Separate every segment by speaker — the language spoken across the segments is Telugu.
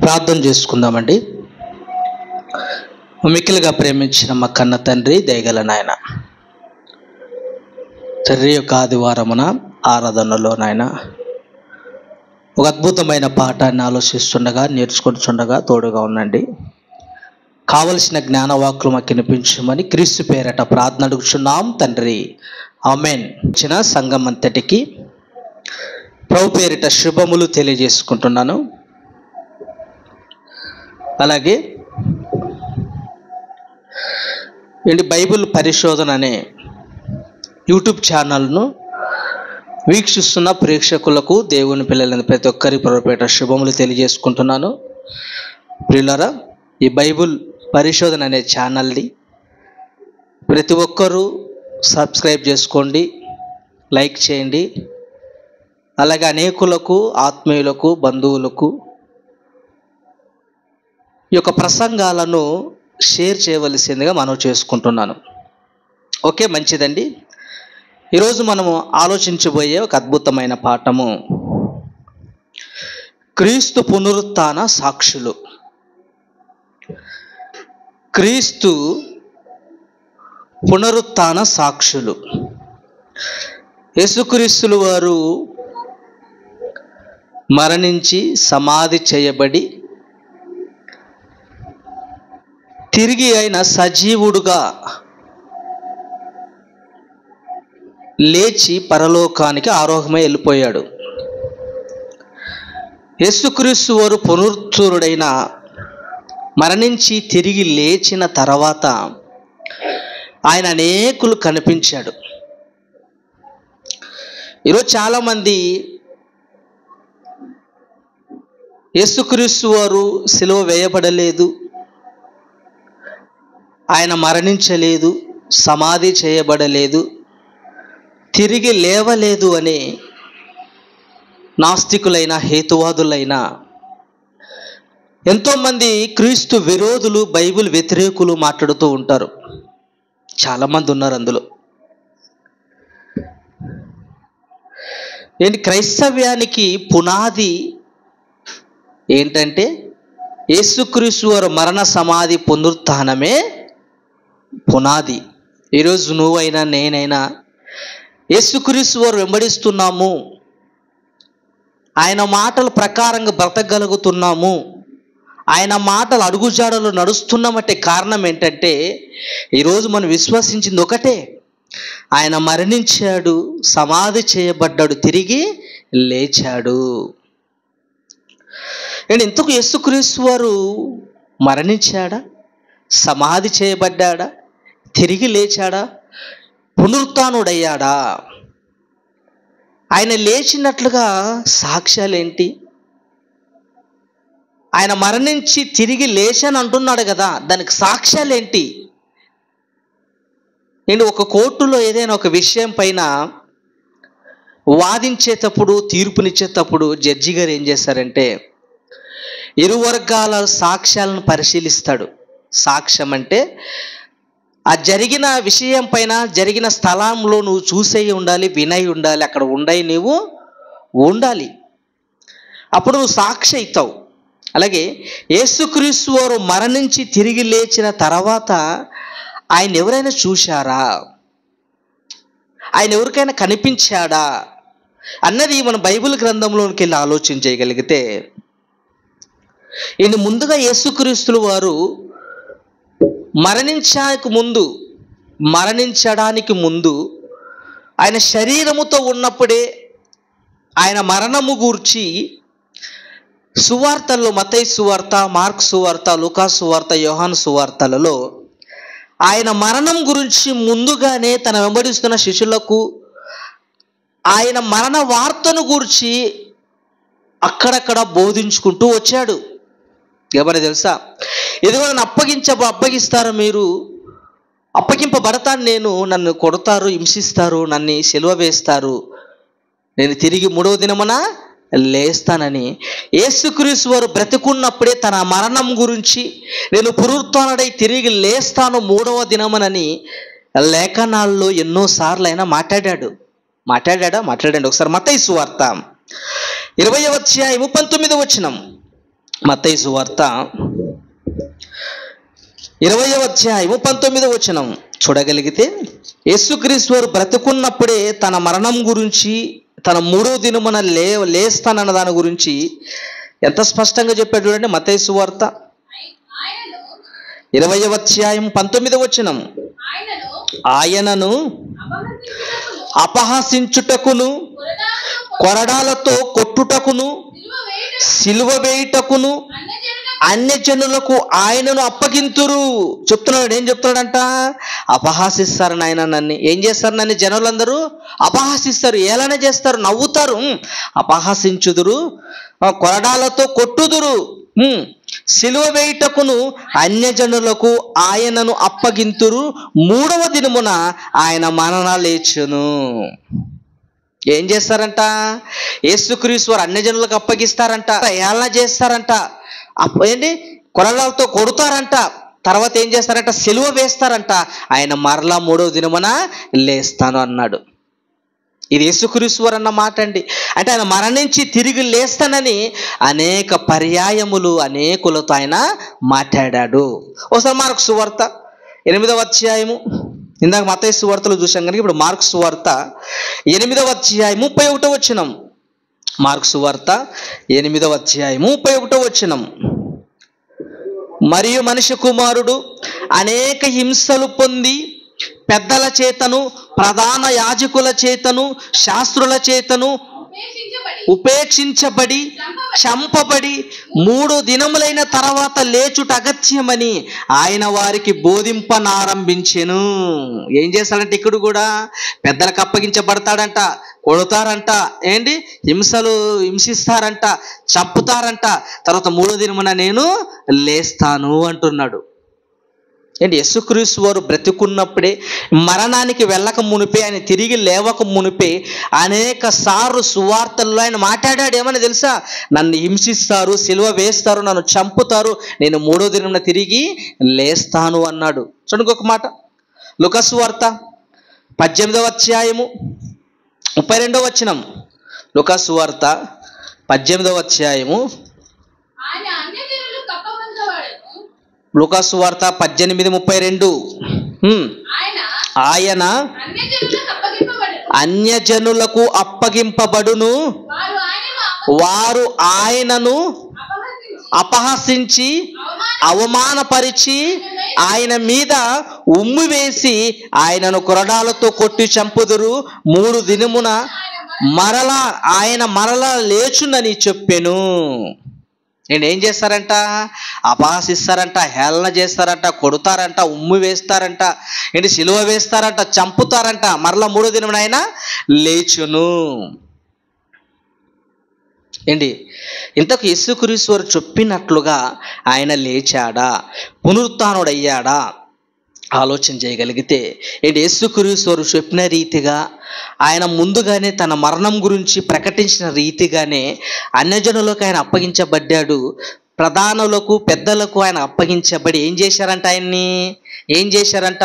Speaker 1: ప్రార్థన చేసుకుందామండి. మిక్కిలిగా ప్రేమించిన మా కన్న తండ్రి, దయగల నాయన, తండ్రి యొక్క ఆదివారమున ఆరాధనలో నాయన ఒక అద్భుతమైన పాఠాన్ని ఆలోచిస్తుండగా, నేర్చుకుంటుండగా తోడుగా ఉండండి. కావలసిన జ్ఞానవాక్కులు మాకు వినిపించమని క్రీస్తు పేరట ప్రార్థన అడుగుచున్నాం తండ్రి, ఆమెన్. ఇచ్చిన సంఘం అంతటికి ప్రభు పేరిట శుభములు తెలియజేసుకుంటున్నాను. అలాగే బైబిల్ పరిశోధన అనే యూట్యూబ్ ఛానల్ను వీక్షిస్తున్న ప్రేక్షకులకు, దేవుని పిల్లలని ప్రతి ఒక్కరి ప్రభుపేట శుభములు తెలియజేసుకుంటున్నాను. ప్రియులారా, ఈ బైబిల్ పరిశోధన అనే ఛానల్ని ప్రతి ఒక్కరూ సబ్స్క్రైబ్ చేసుకోండి, లైక్ చేయండి. అలాగే అనేకులకు, ఆత్మీయులకు, బంధువులకు ఈ యొక్క ప్రసంగాలను షేర్ చేయవలసిందిగా మనవి చేసుకుంటున్నాను. ఓకే, మంచిదండి. ఈరోజు మనము ఆలోచించబోయే ఒక అద్భుతమైన పాఠము క్రీస్తు పునరుత్థాన సాక్షులు. క్రీస్తు పునరుత్థాన సాక్షులు. యేసుక్రీస్తుల వారు మరణించి సమాధి చేయబడి తిరిగి ఆయన సజీవుడుగా లేచి పరలోకానికి ఆరోహమై వెళ్ళిపోయాడు. యేసుక్రీస్తు వారు పునరుత్థుడైన మరణించి తిరిగి లేచిన తర్వాత ఆయన అనేకులు కనిపించాడు. ఈరోజు చాలామంది యేసుక్రీస్తు వారు సిలువ వేయబడలేదు, ఆయన మరణించలేదు, సమాధి చేయబడలేదు, తిరిగి లేవలేదు అని నాస్తికులైన, హేతువాదులైన ఎంతోమంది క్రీస్తు విరోధులు, బైబిల్ వ్యతిరేకులు మాట్లాడుతూ ఉంటారు. చాలామంది ఉన్నారు అందులో. క్రైస్తవ్యానికి పునాది ఏంటంటే యేసుక్రీస్తు వారు మరణ సమాధి పునరుత్థానమే పునాది. ఈరోజు నువ్వైనా నేనైనా యేసుక్రీస్తు వారు వెంబడిస్తున్నాము, ఆయన మాటల ప్రకారంగా బ్రతకగలుగుతున్నాము, ఆయన మాటలు అడుగుజాడలు నడుస్తున్నామంటే కారణం ఏంటంటే ఈరోజు మనం విశ్వసించింది ఒకటే, ఆయన మరణించాడు, సమాధి చేయబడ్డాడు, తిరిగి లేచాడు. ఇంతకు యేసుక్రీస్తు వారు మరణించాడా, సమాధి చేయబడ్డాడా, తిరిగి లేచాడా, పునరుత్థానుడయ్యాడా? ఆయన లేచినట్లుగా సాక్ష్యాలేంటి? ఆయన మరణించి తిరిగి లేచాను అంటున్నాడు కదా, దానికి సాక్ష్యాలేంటి? ఒక కోర్టులో ఏదైనా ఒక విషయం పైన వాదించేటప్పుడు, తీర్పునిచ్చేటప్పుడు జడ్జి గారు ఏం చేస్తారంటే ఇరు వర్గాల సాక్ష్యాలను పరిశీలిస్తాడు. సాక్ష్యం అంటే ఆ జరిగిన విషయం పైన, జరిగిన స్థలంలో నువ్వు చూసే ఉండాలి, వినై ఉండాలి, అక్కడ ఉండయి నీవు ఉండాలి, అప్పుడు నువ్వు సాక్షి అవుతావు. అలాగే యేసుక్రీస్తు వారు మరణించి తిరిగి లేచిన తర్వాత ఆయన ఎవరైనా చూశారా, ఆయన ఎవరికైనా కనిపించాడా అన్నది మన బైబిల్ గ్రంథంలోనికి వెళ్ళి ఆలోచన చేయగలిగితే, ఈయన ముందుగా యేసుక్రీస్తుల వారు మరణించడానికి ముందు ఆయన శరీరముతో ఉన్నప్పుడే ఆయన మరణము గూర్చి సువార్తల్లో, మత్తయి సువార్త, మార్కు సువార్త, లూకా సువార్త, యోహాను సువార్తలలో ఆయన మరణం గురించి ముందుగానే తన వెంబడిస్తున్న శిష్యులకు ఆయన మరణ వార్తను గూర్చి అక్కడక్కడ బోధించుకుంటూ వచ్చాడు. ఎవరు తెలుసా? ఇదిగో నన్ను అప్పగిస్తారు, మీరు అప్పగింపబడతాను, నన్ను కొడతారు, హింసిస్తారు, నన్ను సిలువ వేస్తారు, నేను తిరిగి 3వ దినమున లేస్తానని యేసుక్రీస్తు వారు బ్రతికున్నప్పుడే తన మరణం గురించి, నేను పునరుత్థానుడై తిరిగి లేస్తాను 3వ దినమునని లేఖనాల్లో ఎన్నోసార్లు ఆయన మాట్లాడండి. ఒకసారి మత్తయి సువార్త 20వ అధ్యాయము 19వ వచనం. మత్తయి సువార్త 20వ అధ్యాయము 19వ వచనం చూడగలిగితే, యేసుక్రీస్తు వారు బ్రతుకున్నప్పుడే తన మరణం గురించి, తన 3వ దినమున లేస్తానన్న దాని గురించి ఎంత స్పష్టంగా చెప్పాడు చూడండి. మత్తయి సువార్త 20వ అధ్యాయం 19వ వచనం, ఆయనను అపహసించుటకును, కొరడాలతో కొట్టుటకును, సిలువ వేయుటకును అన్యజనులకు ఆయనను అప్పగింతురు. చెప్తున్నాడు, ఏం చెప్తున్నాడంట? అపహాసిస్తారు నాయన నన్ను. ఏం చేస్తారు? నన్ను జనులందరూ అపహాసిస్తారు. ఏలనే చేస్తారు? నవ్వుతారు. అపహాసించుదురు, కొరడాలతో కొట్టుదురు, సిలువ వేయుటకును అన్యజనులకు ఆయనను అప్పగింతురు. 3వ దినమున ఆయన మరణ లేచును. ఏం చేస్తారంట? యేసుక్రీస్తు వారు అన్యజనులకు అప్పగిస్తారంట, ఏలన చేస్తారంట, ఏంటి కొరడాలతో కొడతారంట, తర్వాత ఏం చేస్తారంట? సిలువ వేస్తారంట. ఆయన మరలా 3వ దినమున లేస్తాను అన్నాడు. ఇది యేసుక్రీస్తు వారు అన్న మాట అండి. అంటే ఆయన మరణించి తిరిగి లేస్తానని అనేక పర్యాయములు అనేకులతో ఆయన మాట్లాడాడు. ఒకసారి మార్కు సువార్త 8వ అధ్యాయము, ఇందాక మత్తయి సువార్తలో చూసాం కనుక ఇప్పుడు మార్కు సువార్త 8వ అధ్యాయం 31వ వచనం. మార్కు సువార్త 8వ అధ్యాయం 31వ వచనం, మరియు మనిషి కుమారుడు అనేక హింసలు పొంది పెద్దల చేతను, ప్రధాన యాజకుల చేతను, శాస్త్రుల చేతను ఉపేక్షించబడి చంపబడి 3 దినములైన తర్వాత లేచుట అగత్యమని ఆయన వారికి బోధింపనారంభించెను. ఏం చేస్తాడంటే ఇక్కడ కూడా పెద్దలకు అప్పగించబడతాడంట, కొడతారంట, ఏంటి హింసిస్తారంట, చంపుతారంట, తర్వాత 3వ దినమున నేను లేస్తాను అంటున్నాడు. ఏంటి? యేసుక్రీస్తు వారు బ్రతికున్నప్పుడే, మరణానికి వెళ్ళక మునిపే, ఆయన తిరిగి లేవక మునిపే అనేక సార్లు సువార్తల్లో ఆయన మాట్లాడాడు. ఏమని తెలుసా? నన్ను హింసిస్తారు, సిలువ వేస్తారు, నన్ను చంపుతారు, నేను 3వ దినమున తిరిగి లేస్తాను అన్నాడు. చూడండి ఒక మాట, లూకా సువార్త 18వ అధ్యాయము 32వ వచనం. లూకా సువార్త 18వ అధ్యాయము, లూకా సువార్త 18:32, ఆయన అన్యజనులకు అప్పగింపబడును, వారు ఆయనను అపహసించి అవమానపరిచి ఆయన మీద ఉమ్మి వేసి ఆయనను కొరడాలతో కొట్టి చంపుదురు. 3 దినమున ఆయన మరలా లేచునని చెప్పెను. నేను ఏం చేస్తారంట? అపహసిస్తారంట, హేళన చేస్తారంట, కొడతారంట, ఉమ్మి వేస్తారంట, ఏంటి సిలువ వేస్తారంట, చంపుతారంట, మరలా 3వ దినమున ఆయన లేచును. ఏంటి? ఇంతకు యేసుక్రీస్తు వారు చెప్పినట్లుగా ఆయన లేచాడా? పునరుత్థానుడయ్యాడా? ఆలోచన చేయగలిగితే ఏంటి, యేసుక్రీస్తు వారు చెప్పిన రీతిగా ఆయన ముందుగానే తన మరణం గురించి ప్రకటించిన రీతిగానే అన్యజనులకు ఆయన అప్పగించబడ్డాడు. ప్రధానులకు, పెద్దలకు ఆయన అప్పగించబడి ఏం చేశారంట? ఏం చేశారంట?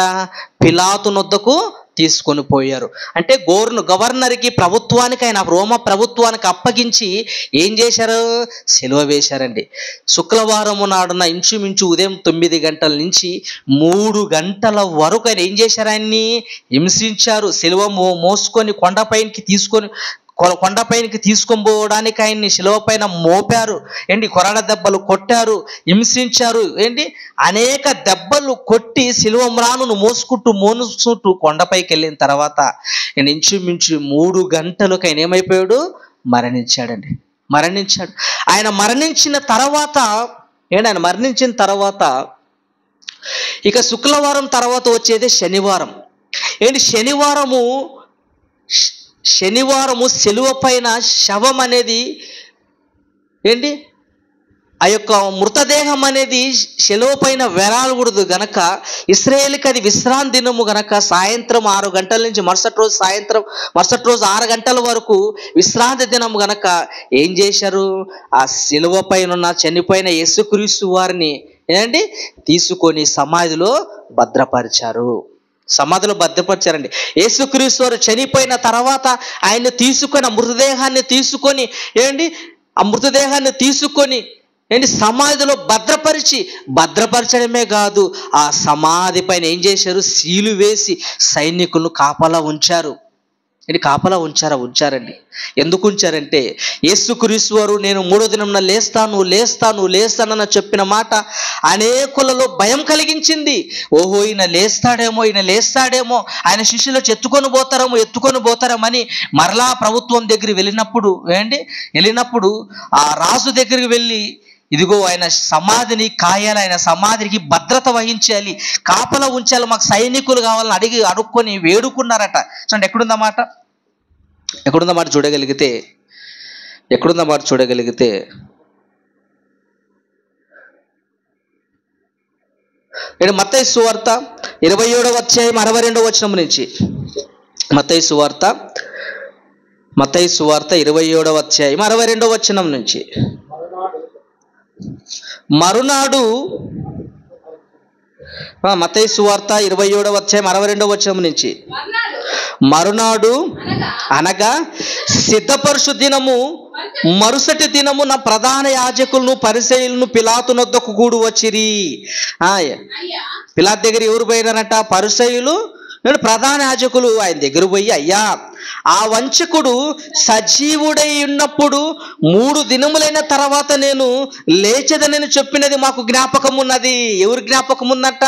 Speaker 1: పిలాతు నొద్దకు తీసుకొని పోయారు. అంటే గవర్నర్కి, ప్రభుత్వానికి, ఆయన రోమ ప్రభుత్వానికి అప్పగించి ఏం చేశారు? సిలువ వేశారండి. శుక్రవారం నాడున ఇంచుమించు ఉదయం 9 గంటల నుంచి 3 గంటల వరకు ఆయన ఏం చేశారు? ఆయన్ని హింసించారు. సిలువ మోసుకొని కొండపైనకి తీసుకొని పోవడానికి ఆయన్ని శిలువ పైన మోపారు. ఏంటి? కొరడ దెబ్బలు కొట్టారు, హింసించారు. ఏంటి? అనేక దెబ్బలు కొట్టి శిలువ మ్రానును మోసుకుంటూ కొండపైకి వెళ్ళిన తర్వాత ఇంచుమించు 3 గంటలకు ఆయన ఏమైపోయాడు? మరణించాడండి. ఆయన మరణించిన తర్వాత ఇక శుక్రవారం తర్వాత వచ్చేది శనివారం. ఏంటి? శనివారము శిలువ పైన శవం అనేది ఏంటి, ఆ యొక్క మృతదేహం అనేది శిలువ పైన వేలాడకూడదు గనక, ఇశ్రాయేలుకి అది విశ్రాంతి దినము గనక సాయంత్రం 6 గంటల నుంచి మరుసటి రోజు 6 గంటల వరకు విశ్రాంతి దినము గనక ఏం చేశారు? ఆ శిలువ పైన ఉన్న చనిపోయిన యేసుక్రీస్తు వారిని ఏంటి తీసుకొని సమాధిలో భద్రపరిచారండి. యేసుక్రీస్తు వారు చనిపోయిన తర్వాత ఆయన తీసుకొని ఆ మృతదేహాన్ని తీసుకొని ఏంటి సమాధిలో భద్రపరచడమే కాదు, ఆ సమాధి పైన ఏం చేశారు? సీలు వేసి సైనికులను కాపలా ఉంచారు. ఏంటి కాపలా ఉంచారండి. ఎందుకు ఉంచారంటే యేసుక్రీస్తు వారు నేను మూడో దినంన లేస్తానని చెప్పిన మాట అనేకులలో భయం కలిగించింది. ఓహో ఈయన లేస్తాడేమో, ఆయన శిష్యులు ఎత్తుకొని పోతారని మరలా ప్రభుత్వం దగ్గరికి వెళ్ళినప్పుడు ఆ రాజు దగ్గరికి వెళ్ళి, ఇదిగో ఆయన సమాధిని కాయాలి, ఆయన సమాధికి భద్రత వహించాలి, కాపలా ఉంచాలి, మాకు సైనికులు కావాలని అడుక్కొని వేడుకున్నారట. చూడండి ఎక్కడుందా మాట చూడగలిగితే మత్తయి సువార్త 27వ అధ్యాయం 62వ వచనం నుంచి. మత్తయి సువార్త 27వ అధ్యాయం 62వ వచనం నుంచి. మరునాడు మత్తయి సువార్త 27వ అధ్యాయం 62వ వచనం నుంచి. మరునాడు అనగా సిద్ధపరుషు దినము మరుసటి దినము నా ప్రధాన యాజకులను పరిసయ్యులను పిలాతు నొద్దకు కూడి వచ్చిరి. పిలాతు దగ్గర ఎవరు పోయినారట? పరిసయ్యులు ప్రధాన యాజకులు ఆయన దగ్గర పోయి, అయ్యా ఆ వంచకుడు సజీవుడై ఉన్నప్పుడు 3 దినములైన తర్వాత నేను లేచదనని చెప్పినది మాకు జ్ఞాపకం ఉన్నది. ఎవరు జ్ఞాపకం ఉందట?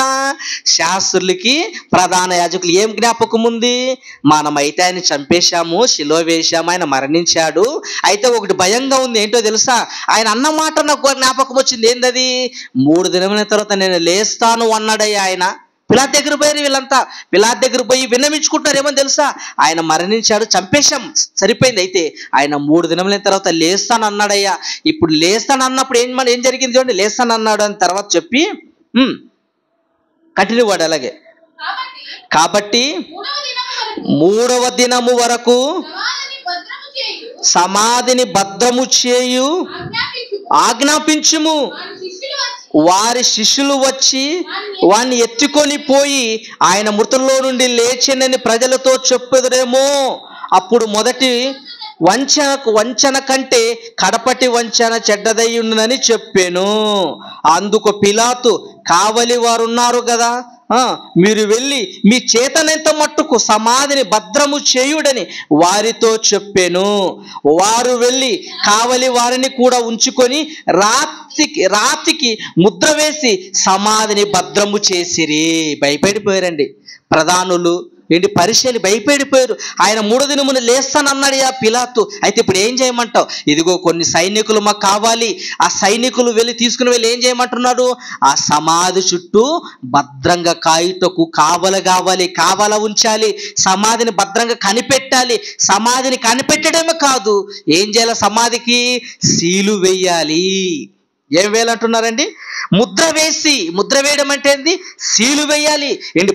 Speaker 1: శాస్త్రులకి, ప్రధాన యాజకులు. ఏం జ్ఞాపకం ఉంది? మనమైతే ఆయన చంపేశాము, శిలువ వేశాము, ఆయన మరణించాడు. అయితే ఒకటి భయంగా ఉంది, ఏంటో తెలుసా? ఆయన అన్న మాట నాకు జ్ఞాపకం వచ్చింది. ఏందది? 3 దినములైన తర్వాత నేను లేస్తాను అన్నాడయ్యా ఆయన. పిలాతు దగ్గర పోయి వీళ్ళంతా పిలాతు దగ్గర పోయి విన్నవించుకుంటారు. ఏమని తెలుసా? ఆయన మరణించాడు, చంపేశాం, సరిపోయింది. అయితే ఆయన 3 దినములైన తర్వాత లేస్తాను అన్నాడయ్యా. ఇప్పుడు లేస్తాను అన్నప్పుడు ఏం జరిగింది చూడండి. లేస్తాను అన్నాడు అని తర్వాత చెప్పి కంటిన్యూ వాడు అలాగే. కాబట్టి 3వ దినము వరకు సమాధిని భద్రము చేయు ఆజ్ఞాపించుము. వారి శిష్యులు వచ్చి వాణ్ణి ఎత్తుకొని పోయి ఆయన మృతుల్లో నుండి లేచెనని ప్రజలతో చెప్పుదురేమో. అప్పుడు మొదటి వంచన కంటే కడపటి వంచన చెడ్డదయ్యుండునని చెప్పాను. అందుకు పిలాతు, కావలి వారు ఉన్నారు కదా, మీరు వెళ్ళి మీ చేతనెంత మట్టుకు సమాధిని భద్రము చేయుడని వారితో చెప్పాను. వారు వెళ్ళి కావలి వారిని కూడా ఉంచుకొని రాతికి ముద్ర వేసి సమాధిని భద్రము చేసిరి. భయపడిపోయారండి ప్రధానులు, పరిచయాలు భయపడిపోయారు. ఆయన 3వ దినమున లేస్తానన్నాడు ఆ పిలాతు. అయితే ఇప్పుడు ఏం చేయమంటావు? ఇదిగో కొన్ని సైనికులు మాకు కావాలి. ఆ సైనికులు తీసుకుని వెళ్ళి ఏం చేయమంటున్నాడు? ఆ సమాధి చుట్టూ భద్రంగా కాయుటకు కావల ఉంచాలి, సమాధిని భద్రంగా కనిపెట్టాలి. సమాధిని కనిపెట్టడమే కాదు, ఏం చేయాలి? సమాధికి సీలు వేయాలి. ఏం వేయాలంటున్నారండి? ముద్ర వేయడం అంటే ఏంది? సీలు వేయాలి.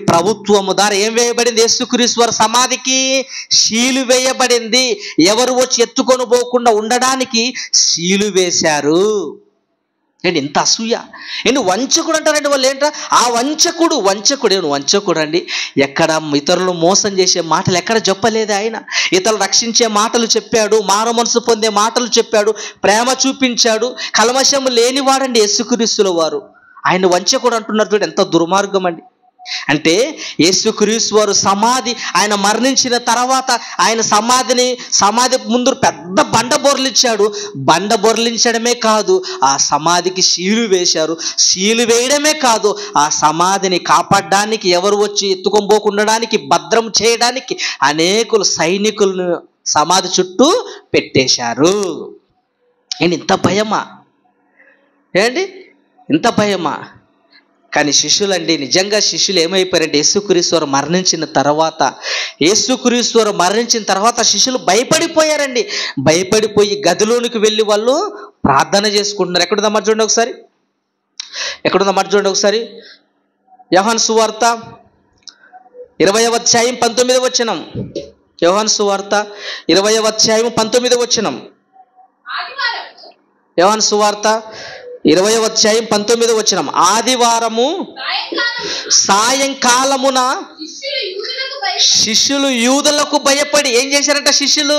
Speaker 1: ప్రభుత్వము ద్వారా ఏం వేయబడింది? యేసుక్రీస్తు వారి సమాధికి సీలు వేయబడింది. ఎవరు వచ్చి ఎత్తుకొని పోకుండా ఉండడానికి సీలు వేశారు. ఇంత అసూయ! వంచకుడు అంటారండి వాళ్ళు. ఆ వంచకుడు అండి. ఎక్కడ ఇతరులు మోసం చేసే మాటలు ఎక్కడ చెప్పలేదు ఆయన. ఇతరులు రక్షించే మాటలు చెప్పాడు, మారు మనసు పొందే మాటలు చెప్పాడు, ప్రేమ చూపించాడు. కల్మషం లేనివాడండి యేసుక్రీస్తుల వారు. ఆయన వంచకుడు అంటున్నారు చూడండి, ఎంత దుర్మార్గం అండి. అంటే యేసుక్రీస్తు వారు సమాధి, ఆయన మరణించిన తర్వాత ఆయన సమాధి ముందు పెద్ద బండ బొర్లించాడు. బండ బొర్లించడమే కాదు, ఆ సమాధికి సీలు వేశారు. సీలు వేయడమే కాదు, ఆ సమాధిని కాపాడడానికి, ఎవరు వచ్చి ఎత్తుకోబోకుండడానికి, భద్రం చేయడానికి అనేకులు సైనికులను సమాధి చుట్టూ పెట్టేశారు. ఇంత భయమా? ఇంత భయమా? కానీ శిష్యులండి, నిజంగా శిష్యులు ఏమైపోయారంటే యేసుక్రీస్తు వారు మరణించిన తర్వాత శిష్యులు భయపడిపోయారండి. భయపడిపోయి గదిలోనికి వెళ్ళి వాళ్ళు ప్రార్థన చేసుకుంటున్నారు. ఎక్కడుందా మాట చూడండి ఒకసారి. యోహాను సువార్త 20వ అధ్యాయం 19వ వచనం. యోహాను సువార్త 20వ అధ్యాయం 19వ వచనం. యోహాను సువార్త 20వ అధ్యాయం 19వ వచనం. ఆదివారము సాయంకాలమున శిష్యులు యూదులకు భయపడి ఏం చేశారంట? శిష్యులు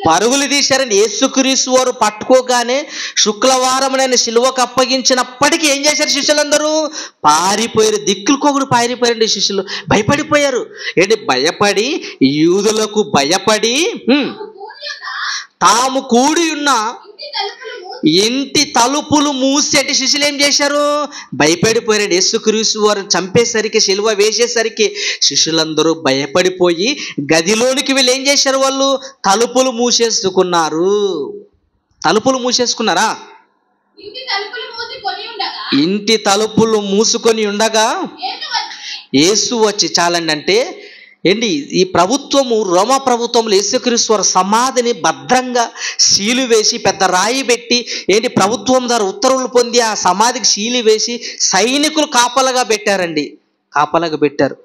Speaker 1: పరుగులు తీశారండి. యేసుక్రీస్తు వారు పట్టుకోగానే శుక్రవారం శిలువకు అప్పగించినప్పటికీ ఏం చేశారు శిష్యులందరూ? పారిపోయారు. దిక్కులకొకడు పారిపోయారండి శిష్యులు. భయపడిపోయారు. ఏంటి? భయపడి, యూదులకు భయపడి తాము కూడి ఉన్న ఇంటి తలుపులు మూసి, అంటే శిష్యులు ఏం చేశారు? భయపడిపోయారు. యేసుక్రీస్తు వారు చంపేసరికి, శిలువ వేసేసరికి శిష్యులందరూ భయపడిపోయి గదిలోనికి వెళ్ళి ఏం చేశారు? వాళ్ళు తలుపులు మూసేసుకున్నారు. తలుపులు మూసేసుకున్నారా? ఇంటి తలుపులు మూసుకొని ఉండగా యేసు వచ్చి, చాలండి అంటే ఏంటి, ఈ ప్రభుత్వము, రోమా ప్రభుత్వంలో యేసుక్రీస్తు వారి సమాధిని భద్రంగా సీలు వేసి పెద్ద రాయి పెట్టి, ఏంటి, ప్రభుత్వం ద్వారా ఉత్తర్వులు పొంది ఆ సమాధికి సీలు వేసి సైనికులు కాపలాగా పెట్టారండి. కాపలాగా పెట్టారు.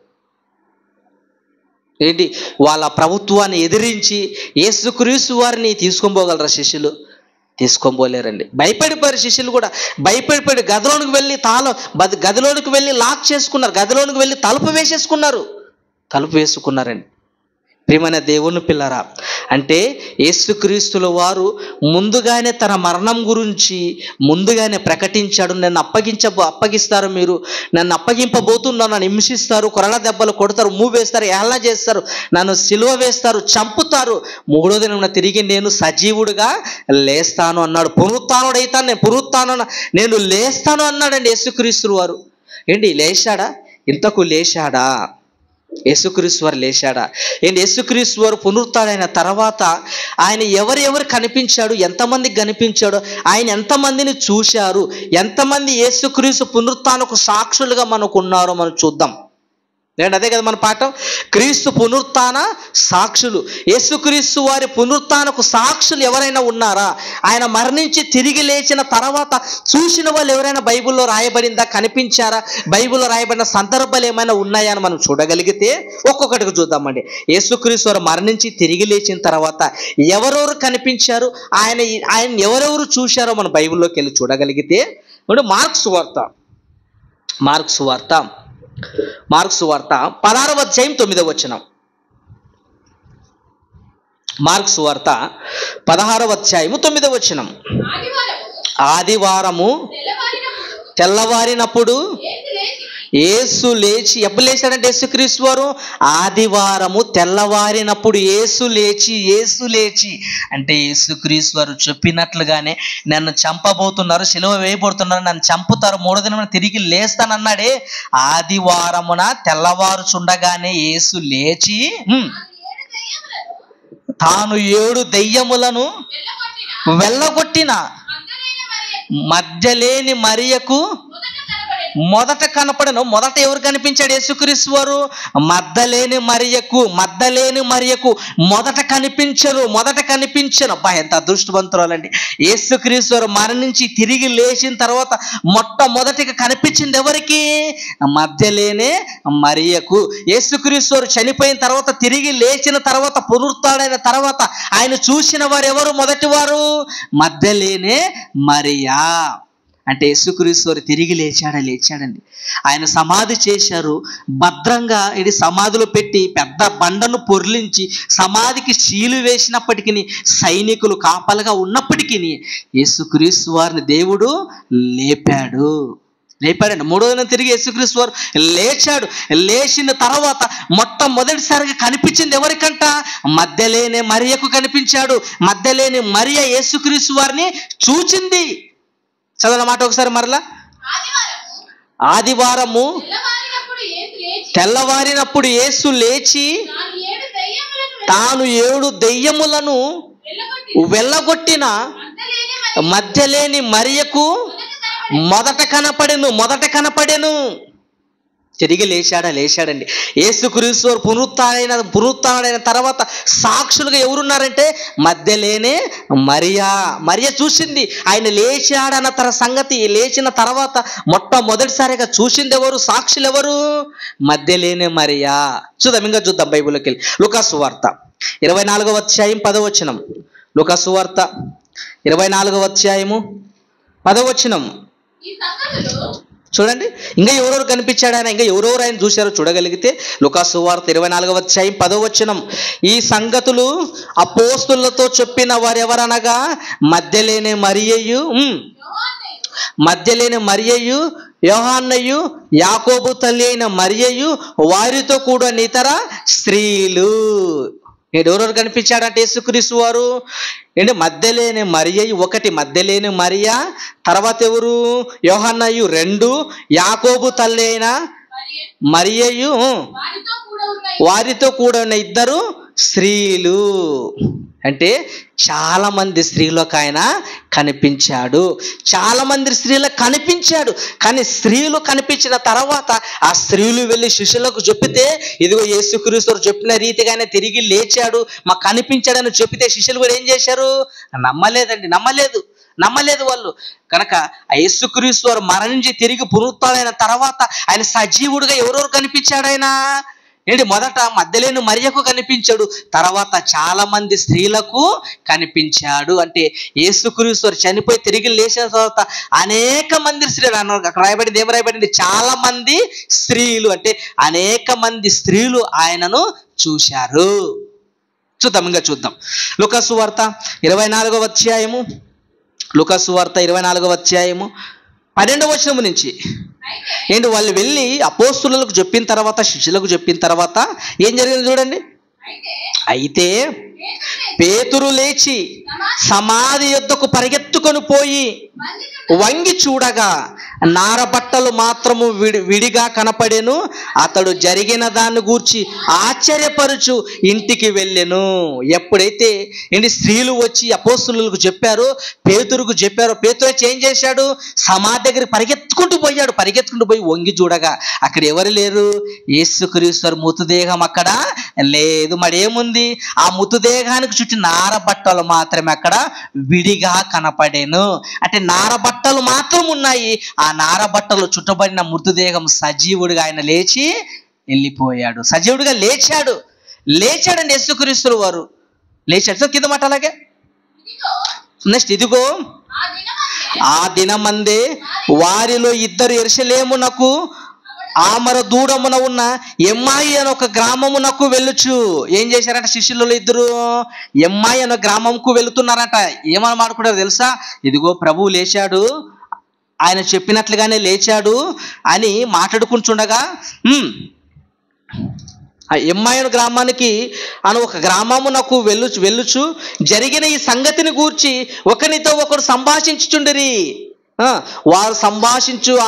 Speaker 1: ఏంటి, వాళ్ళ ప్రభుత్వాన్ని ఎదిరించి యేసుక్రీస్తు వారిని తీసుకొని పోగలరా శిష్యులు? తీసుకొని పోలేరండి. భయపడిపోయారు శిష్యులు కూడా. భయపడిపోయి గదిలోనికి వెళ్ళి గదిలోనికి వెళ్ళి లాక్ చేసుకున్నారు. గదిలోనికి వెళ్ళి తలుపు వేసుకున్నారండి. ప్రియమైన దేవుని పిల్లరా, అంటే యేసుక్రీస్తుల వారు ముందుగానే తన మరణం గురించి ముందుగానే ప్రకటించాడు. నన్ను అప్పగిస్తారు, మీరు నన్ను అప్పగింపబోతున్నాను, నన్ను హింసిస్తారు, కొరడా దెబ్బలు కొడతారు, మూవేస్తారు, ఏళ్ళ చేస్తారు, నన్ను సిలువ వేస్తారు, చంపుతారు, మూడో దినం తిరిగి నేను సజీవుడిగా లేస్తాను అన్నాడు. నేను లేస్తాను అన్నాడండి యేసుక్రీస్తు వారు. ఏంటి, లేచాడా? ఇంతకు లేచాడా? యేసుక్రీస్తు వారు లేచాడా? ఏంటి, యేసుక్రీస్తు వారు పునరుత్థానైన తర్వాత ఆయన ఎవరెవరు కనిపించాడు, ఎంతమందికి కనిపించాడు, ఆయన ఎంతమందిని చూశారు, ఎంతమంది యేసుక్రీస్తు పునరుత్థానకు సాక్షులుగా మనకు ఉన్నారో మనం చూద్దాం. లేదంటే అదే కదా మన పాఠం. క్రీస్తు పునరుత్థాన సాక్షులు. యేసుక్రీస్తు వారి పునరుత్థానకు సాక్షులు ఎవరైనా ఉన్నారా? ఆయన మరణించి తిరిగి లేచిన తర్వాత చూసిన వాళ్ళు ఎవరైనా బైబిల్లో రాయబడిందా? కనిపించారా? బైబిల్లో రాయబడిన సందర్భాలు ఏమైనా ఉన్నాయా అని మనం చూడగలిగితే ఒక్కొక్కటిగా చూద్దామండి. యేసుక్రీస్తు వారు మరణించి తిరిగి లేచిన తర్వాత ఎవరెవరు కనిపించారు, ఆయన ఎవరెవరు చూశారో మనం బైబిల్లోకి వెళ్ళి చూడగలిగితే, మార్కు సువార్త 16వ అధ్యాయం 9వ వచనం. మార్కు సువార్త 16వ అధ్యాయము 9వ వచనం. ఆదివారము తెల్లవారినప్పుడు యేసు లేచి, ఎప్పుడు లేచాడంటే యేసుక్రీస్తు వారు? ఆదివారము తెల్లవారినప్పుడు యేసు లేచి అంటే యేసుక్రీస్తు వారు చెప్పినట్లుగానే నన్ను చంపబోతున్నారు, సిలువ వేయబోతున్నారు, నన్ను చంపుతారు, మూడో దినం తిరిగి లేస్తానన్నాడే. ఆదివారమున తెల్లవారుచుండగానే యేసు లేచి తాను 7 దెయ్యములను వెళ్ళగొట్టిన మధ్యలేని మరియకు మొదట కనపడను. మొదట ఎవరు కనిపించాడు యేసుక్రీస్తు వారు? మగ్దలేని మరియకు మొదట కనిపించను. అబ్బా, ఎంత అదృష్టవంతురాలండి. యేసుక్రీస్తు వారు మరణించి తిరిగి లేచిన తర్వాత మొట్టమొదటిగా కనిపించింది ఎవరికి? మగ్దలేని మరియకు. యేసుక్రీస్తు వారు చనిపోయిన తర్వాత తిరిగి లేచిన తర్వాత పునరుత్థానైన తర్వాత ఆయన చూసిన వారు ఎవరు? మొదటి వారు మగ్దలేని మరియా. అంటే యేసుక్రీస్తు వారు తిరిగి లేచాడండి. ఆయన సమాధి చేశారు, భద్రంగా ఇది సమాధిలో పెట్టి పెద్ద బండను పొర్లించి సమాధికి సీలు వేసినప్పటికీ, సైనికులు కాపలుగా ఉన్నప్పటికీ యేసుక్రీస్తు వారిని దేవుడు లేపాడండి. మూడో దినం తిరిగి యేసుక్రీస్తు వారు లేచాడు. లేచిన తర్వాత మొట్టమొదటిసారిగా కనిపించింది ఎవరికంట? మగ్దలేని మరియకు కనిపించాడు. మగ్దలేని మరియ యేసుక్రీస్తు వారిని చూచింది. చదవాల మాట ఒకసారి మరలా. ఆదివారము తెల్లవారినప్పుడు యేసు లేచి తాను 7 దెయ్యములను వెళ్ళగొట్టిన మధ్యలేని మరియకు మొదట కనపడెను. తిరిగి లేచాడండి. యేసుక్రీస్తు వారు పునరుత్థానైన తర్వాత సాక్షులుగా ఎవరున్నారంటే మగ్దలేని మరియ చూసింది. ఆయన లేచాడన్న సంగతి లేచిన తర్వాత మొట్టమొదటిసారిగా చూసింది ఎవరు? సాక్షులు ఎవరు? మగ్దలేని మరియా. చూద్దాం బైబిల్లోకి వెళ్ళి. లూకాసు వార్త 24వ అధ్యాయం 10వ వచనం. లూకాసు వార్త 24వ అధ్యాయము 10వ వచనం. చూడండి, ఇంకా ఎవరెవరు కనిపించాడు ఆయన, ఇంకా ఎవరెవరు ఆయన చూశారో చూడగలిగితే లూకాసు సువార్త 24వ అధ్యాయం 10వ వచనం. ఈ సంగతులు అపోస్తులతో చెప్పిన వారెవరనగా మధ్యలేని మరియయు యోహాన్నయు యాకోబు తల్లి అయిన మరియయు వారితో కూడా ఇతర స్త్రీలు. ఎవరెవరు కనిపించాడంటే యేసుక్రీస్తు వారు ఏంటి, మధ్యలేని మరియయు ఒకటి, మధ్యలేని మరియా, తర్వాత ఎవరు, యోహన్నయు 2, యాకోబు తల్లి అయిన మరియయు వారితో కూడా ఉన్న 2 స్త్రీలు. అంటే చాలా మంది స్త్రీలకు ఆయన కనిపించాడు, చాలా మంది స్త్రీలకు కనిపించాడు. కానీ స్త్రీలు కనిపించిన తర్వాత ఆ స్త్రీలు వెళ్ళి శిష్యులకు చెప్పితే, ఇదిగో యేసుక్రీస్తు చెప్పిన రీతిగానే తిరిగి లేచాడు, మాకు కనిపించాడని చెప్పితే శిష్యులు కూడా ఏం చేశారు, నమ్మలేదు వాళ్ళు. కనుక ఆ యేసుక్రీస్తు వారు మరణించి తిరిగి పునరుత్థానమైన తర్వాత ఆయన సజీవుడిగా ఎవరెవరు కనిపించాడు ఆయన ఏంటి, మొదట మధ్యలేని మరియకు కనిపించాడు, తర్వాత చాలా మంది స్త్రీలకు కనిపించాడు. అంటే యేసుక్రీస్తు వారు చనిపోయి తిరిగి లేచిన తర్వాత అనేక మంది స్త్రీలు అన్నారు. అక్కడ రాయబడింది, ఏం రాయబడింది, చాలా మంది స్త్రీలు. అంటే అనేక మంది స్త్రీలు ఆయనను చూశారు. చూద్దాం. లూకాసు వార్త 24వ అధ్యాయము, లూకాసు వార్త 24వ అధ్యాయము 12వ వచనం నుంచి ఏంటి, వాళ్ళు వెళ్ళి అపోస్తులకు చెప్పిన తర్వాత, శిష్యులకు చెప్పిన తర్వాత ఏం జరిగింది చూడండి. అయితే పేతురు లేచి సమాధి యొద్దకు పరిగెత్తుకొని పోయి వంగి చూడగా నారబట్టలు మాత్రము విడిగా కనపడెను. అతడు జరిగిన దాన్ని గూర్చి ఆశ్చర్యపరుచు ఇంటికి వెళ్ళెను. ఎప్పుడైతే ఏంటి స్త్రీలు వచ్చి అపోస్తులకు చెప్పారో, పేతురుకు చెప్పారో, పేతురు వచ్చి ఏం చేశాడు, సమాధి దగ్గరికి పరిగెత్తుకుంటూ పోయి వంగి చూడగా అక్కడ ఎవరు లేరు, యేసుక్రీస్తు మృతదేహం అక్కడ లేదు. మరి ఏముంది, ఆ మృతదేహానికి చుట్టూ నారబట్టలు మాత్రమే అక్కడ విడిగా కనపడేను. అంటే నారబట్టలు మాత్రం ఉన్నాయి. ఆ నారబట్టలు చుట్టబడిన మృతదేహం సజీవుడిగా ఆయన లేచి వెళ్ళిపోయాడు. సజీవుడిగా లేచాడండి యేసుక్రీస్తు వారు లేచాడు. కింద మాట అలాగే. నెక్స్ట్, ఇదిగో ఆ దినమందే వారిలో 2 యెరూషలేమునకు ఆమర దూరమున ఉన్న ఎమ్మాయి అని ఒక గ్రామమునకు వెళ్ళుచు. ఏం చేశారంట శిష్యులలో 2 ఎమ్మాయి అనే గ్రామంకు వెళుతున్నారట. ఏమని మాట్లాడుకుంటారు తెలుసా, ఇదిగో ప్రభువు లేచాడు, ఆయన చెప్పినట్లుగానే లేచాడు అని మాట్లాడుకుంటుండగా ఆ ఎమ్మాయి గ్రామానికి అని ఒక గ్రామమునకు వెళ్ళుచు జరిగిన ఈ సంగతిని గూర్చి ఒకరితో ఒకరు సంభాషించుచుండిరి. వారు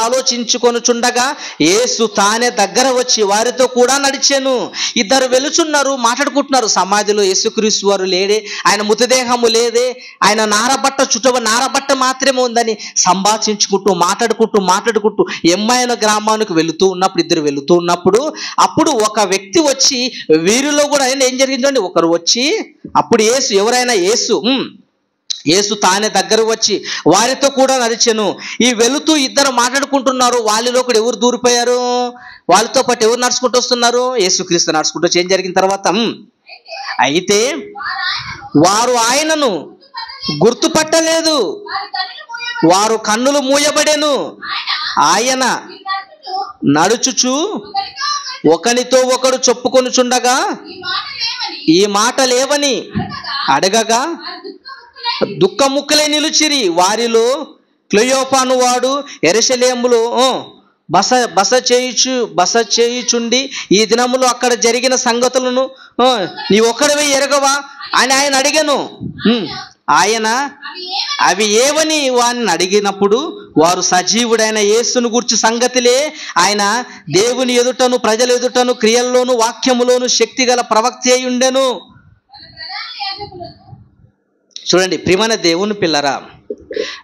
Speaker 1: ఆలోచించుకొనుచుండగా యేసు తానే దగ్గర వచ్చి వారితో కూడా నడిచెను. 2 వెలుచున్నారు, మాట్లాడుకుంటున్నారు. సమాధిలో యేసుక్రీస్తు వారు లేడే, ఆయన మృతదేహము లేదే, ఆయన నారబట్ట మాత్రమే ఉందని సంభాషించుకుంటూ మాట్లాడుకుంటూ ఎమ్మాయిన గ్రామానికి వెళుతూ ఉన్నప్పుడు, 2 వెళుతూ ఉన్నప్పుడు అప్పుడు ఒక వ్యక్తి వచ్చి, వీరిలో కూడా ఏం జరిగిందండి, ఒకరు వచ్చి అప్పుడు ఎవరైనా యేసు తానే దగ్గర వచ్చి వారితో కూడా నడిచెను. ఈ వెళుతూ 2 మాట్లాడుకుంటున్నారు. వాళ్ళలో కూడా ఎవరు దూరిపోయారు, వాళ్ళతో పాటు ఎవరు నడుచుకుంటూ వస్తున్నారు, యేసుక్రీస్తు నడుచుకుంటూ. ఏం జరిగిన తర్వాత అయితే వారు ఆయనను గుర్తుపట్టలేదు, వారు కన్నులు మూయబడెను. ఆయన నడుచుచు ఒకనితో ఒకడు చెప్పుకొనుచుండగా ఈ మాటలేవని అడగగా దుఃఖముక్కలే నిలుచిరి. వారిలో క్లెయోపాను వాడు యెరూషలేములో బస చేయుచుండి ఈ దినములో అక్కడ జరిగిన సంగతులను నీ ఒక్కడివే ఎరగవా అని ఆయన అడిగాను. ఆయన అవి ఏవని వారిని అడిగినప్పుడు వారు సజీవుడైన యేసును గూర్చి సంగతిలే, ఆయన దేవుని ఎదుటను ప్రజల ఎదుటను క్రియల్లోను వాక్యములోను శక్తిగల ప్రవక్త అయి ఉండెను. చూడండి ప్రియమైన దేవుని పిల్లరా,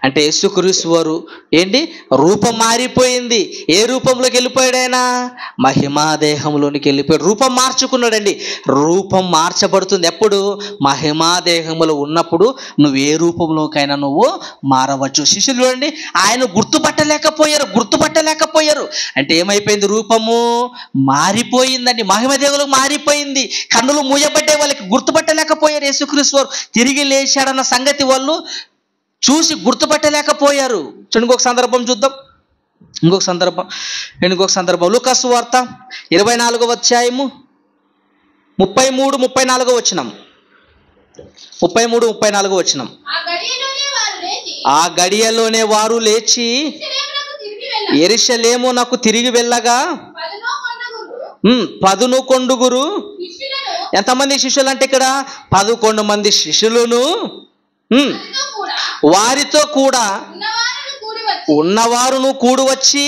Speaker 1: అంటే యేసుక్రీస్తు వారు ఏంటి, రూపం మారిపోయింది. ఏ రూపంలోకి వెళ్ళిపోయాడు ఆయన, మహిమాదేహంలోనికి వెళ్ళిపోయాడు. రూపం మార్చుకున్నాడండి. రూపం మార్చబడుతుంది ఎప్పుడు, మహిమాదేహంలో ఉన్నప్పుడు నువ్వు ఏ రూపంలోకైనా నువ్వు మారవచ్చు. శిష్యులు చూడండి, ఆయన గుర్తుపట్టలేకపోయారు. అంటే ఏమైపోయింది, రూపము మారిపోయిందండి, మహిమదేహంలోకి మారిపోయింది. కన్నులు మూయబడ్డే వాళ్ళకి గుర్తుపట్టలేకపోయారు. యేసుక్రీస్తు వారు తిరిగి లేచాడన్న సంగతి వాళ్ళు చూసి గుర్తుపట్టలేకపోయారు. చూడండి, ఒక సందర్భం చూద్దాం. ఇంకొక సందర్భం లూకాసు వార్త 24వ అధ్యాయము 33-34 వచనం. 33-34 వచనం. ఆ గడియలోనే వారు లేచి యెరూషలేమునకు తిరిగి వెళ్ళగా 11 కొండుగురు. ఎంతమంది శిష్యులు అంటే ఇక్కడ 11 మంది శిష్యులను వారితో కూడా ఉన్నవారును కూడి వచ్చి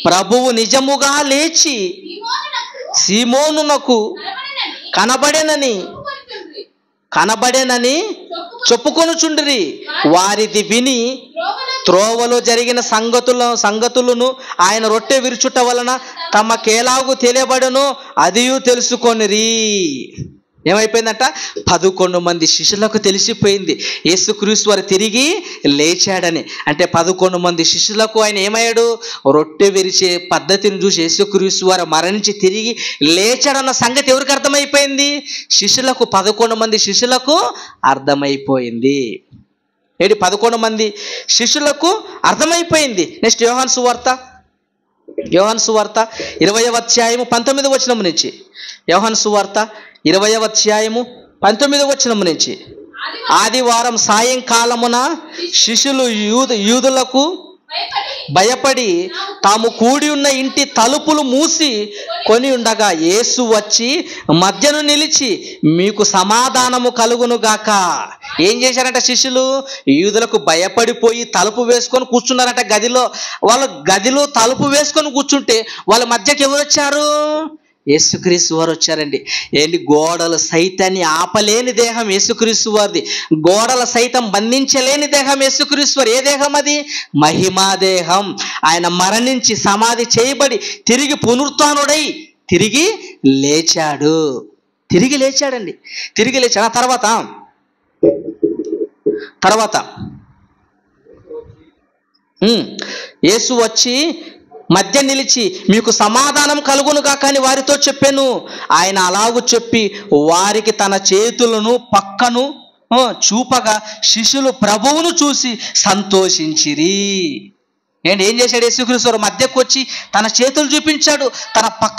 Speaker 1: ప్రభువు నిజముగా లేచి సీమోనునకు కనబడేనని చెప్పుకొనుచుండిరి. వారిది విని త్రోవలో జరిగిన సంగతులను ఆయన రొట్టె విరుచుట వలన తమకేలాగు తెలియబడను అదియు తెలుసుకొనిరి. ఏమైపోయిందంట? 11 మంది శిష్యులకు తెలిసిపోయింది యేసుక్రీస్తు వారు తిరిగి లేచాడని. అంటే 11 మంది శిష్యులకు ఆయన ఏమయ్యాడు? రొట్టె విరిచే పద్ధతిని చూసి యేసుక్రీస్తు వారు మరణించి తిరిగి లేచాడన్న సంగతి ఎవరికి అర్థమైపోయింది? శిష్యులకు, 11 మంది శిష్యులకు అర్థమైపోయింది. 11 మంది శిష్యులకు అర్థమైపోయింది. నెక్స్ట్ యోహాను సువార్త 20వ అధ్యాయము 19వ వచనం నుంచి. యోహాను సువార్త 20వ అధ్యాయము 19వ వచనం నుంచి. ఆదివారం సాయంకాలమున శిష్యులు యూదులకు భయపడి తాము కూడి ఉన్న ఇంటి తలుపులు మూసి కొని ఉండగా యేసు వచ్చి మధ్యను నిలిచి మీకు సమాధానము కలుగును గాక. ఏం చేశారంట శిష్యులు? యూదులకు భయపడిపోయి తలుపు వేసుకొని కూర్చున్నారంట గదిలో. వాళ్ళు గదిలో తలుపు వేసుకొని కూర్చుంటే వాళ్ళ మధ్యకి ఎవరు వచ్చారు? యేసుక్రీస్తు వారు వచ్చారండి. గోడలు సైతాన్ని ఆపలేని దేహం యేసుక్రీస్తు వారిది. గోడల సైతం బంధించలేని దేహం యేసుక్రీస్తు వారు. ఏ దేహం అది? మహిమా దేహం. ఆయన మరణించి సమాధి చేయబడి తిరిగి పునరుత్థానుడై తిరిగి లేచాడండి. తిరిగి లేచాడు. తర్వాత యేసు వచ్చి మధ్య నిలిచి మీకు సమాధానం కలుగును గాక అని వారితో చెప్పాను. ఆయన అలాగూ చెప్పి వారికి తన చేతులను పక్కను చూపగా శిష్యులు ప్రభువును చూసి సంతోషించిరి. ఏం చేశాడు? యేసుక్రీస్తు మధ్యకు వచ్చి తన చేతులు చూపించాడు, తన పక్క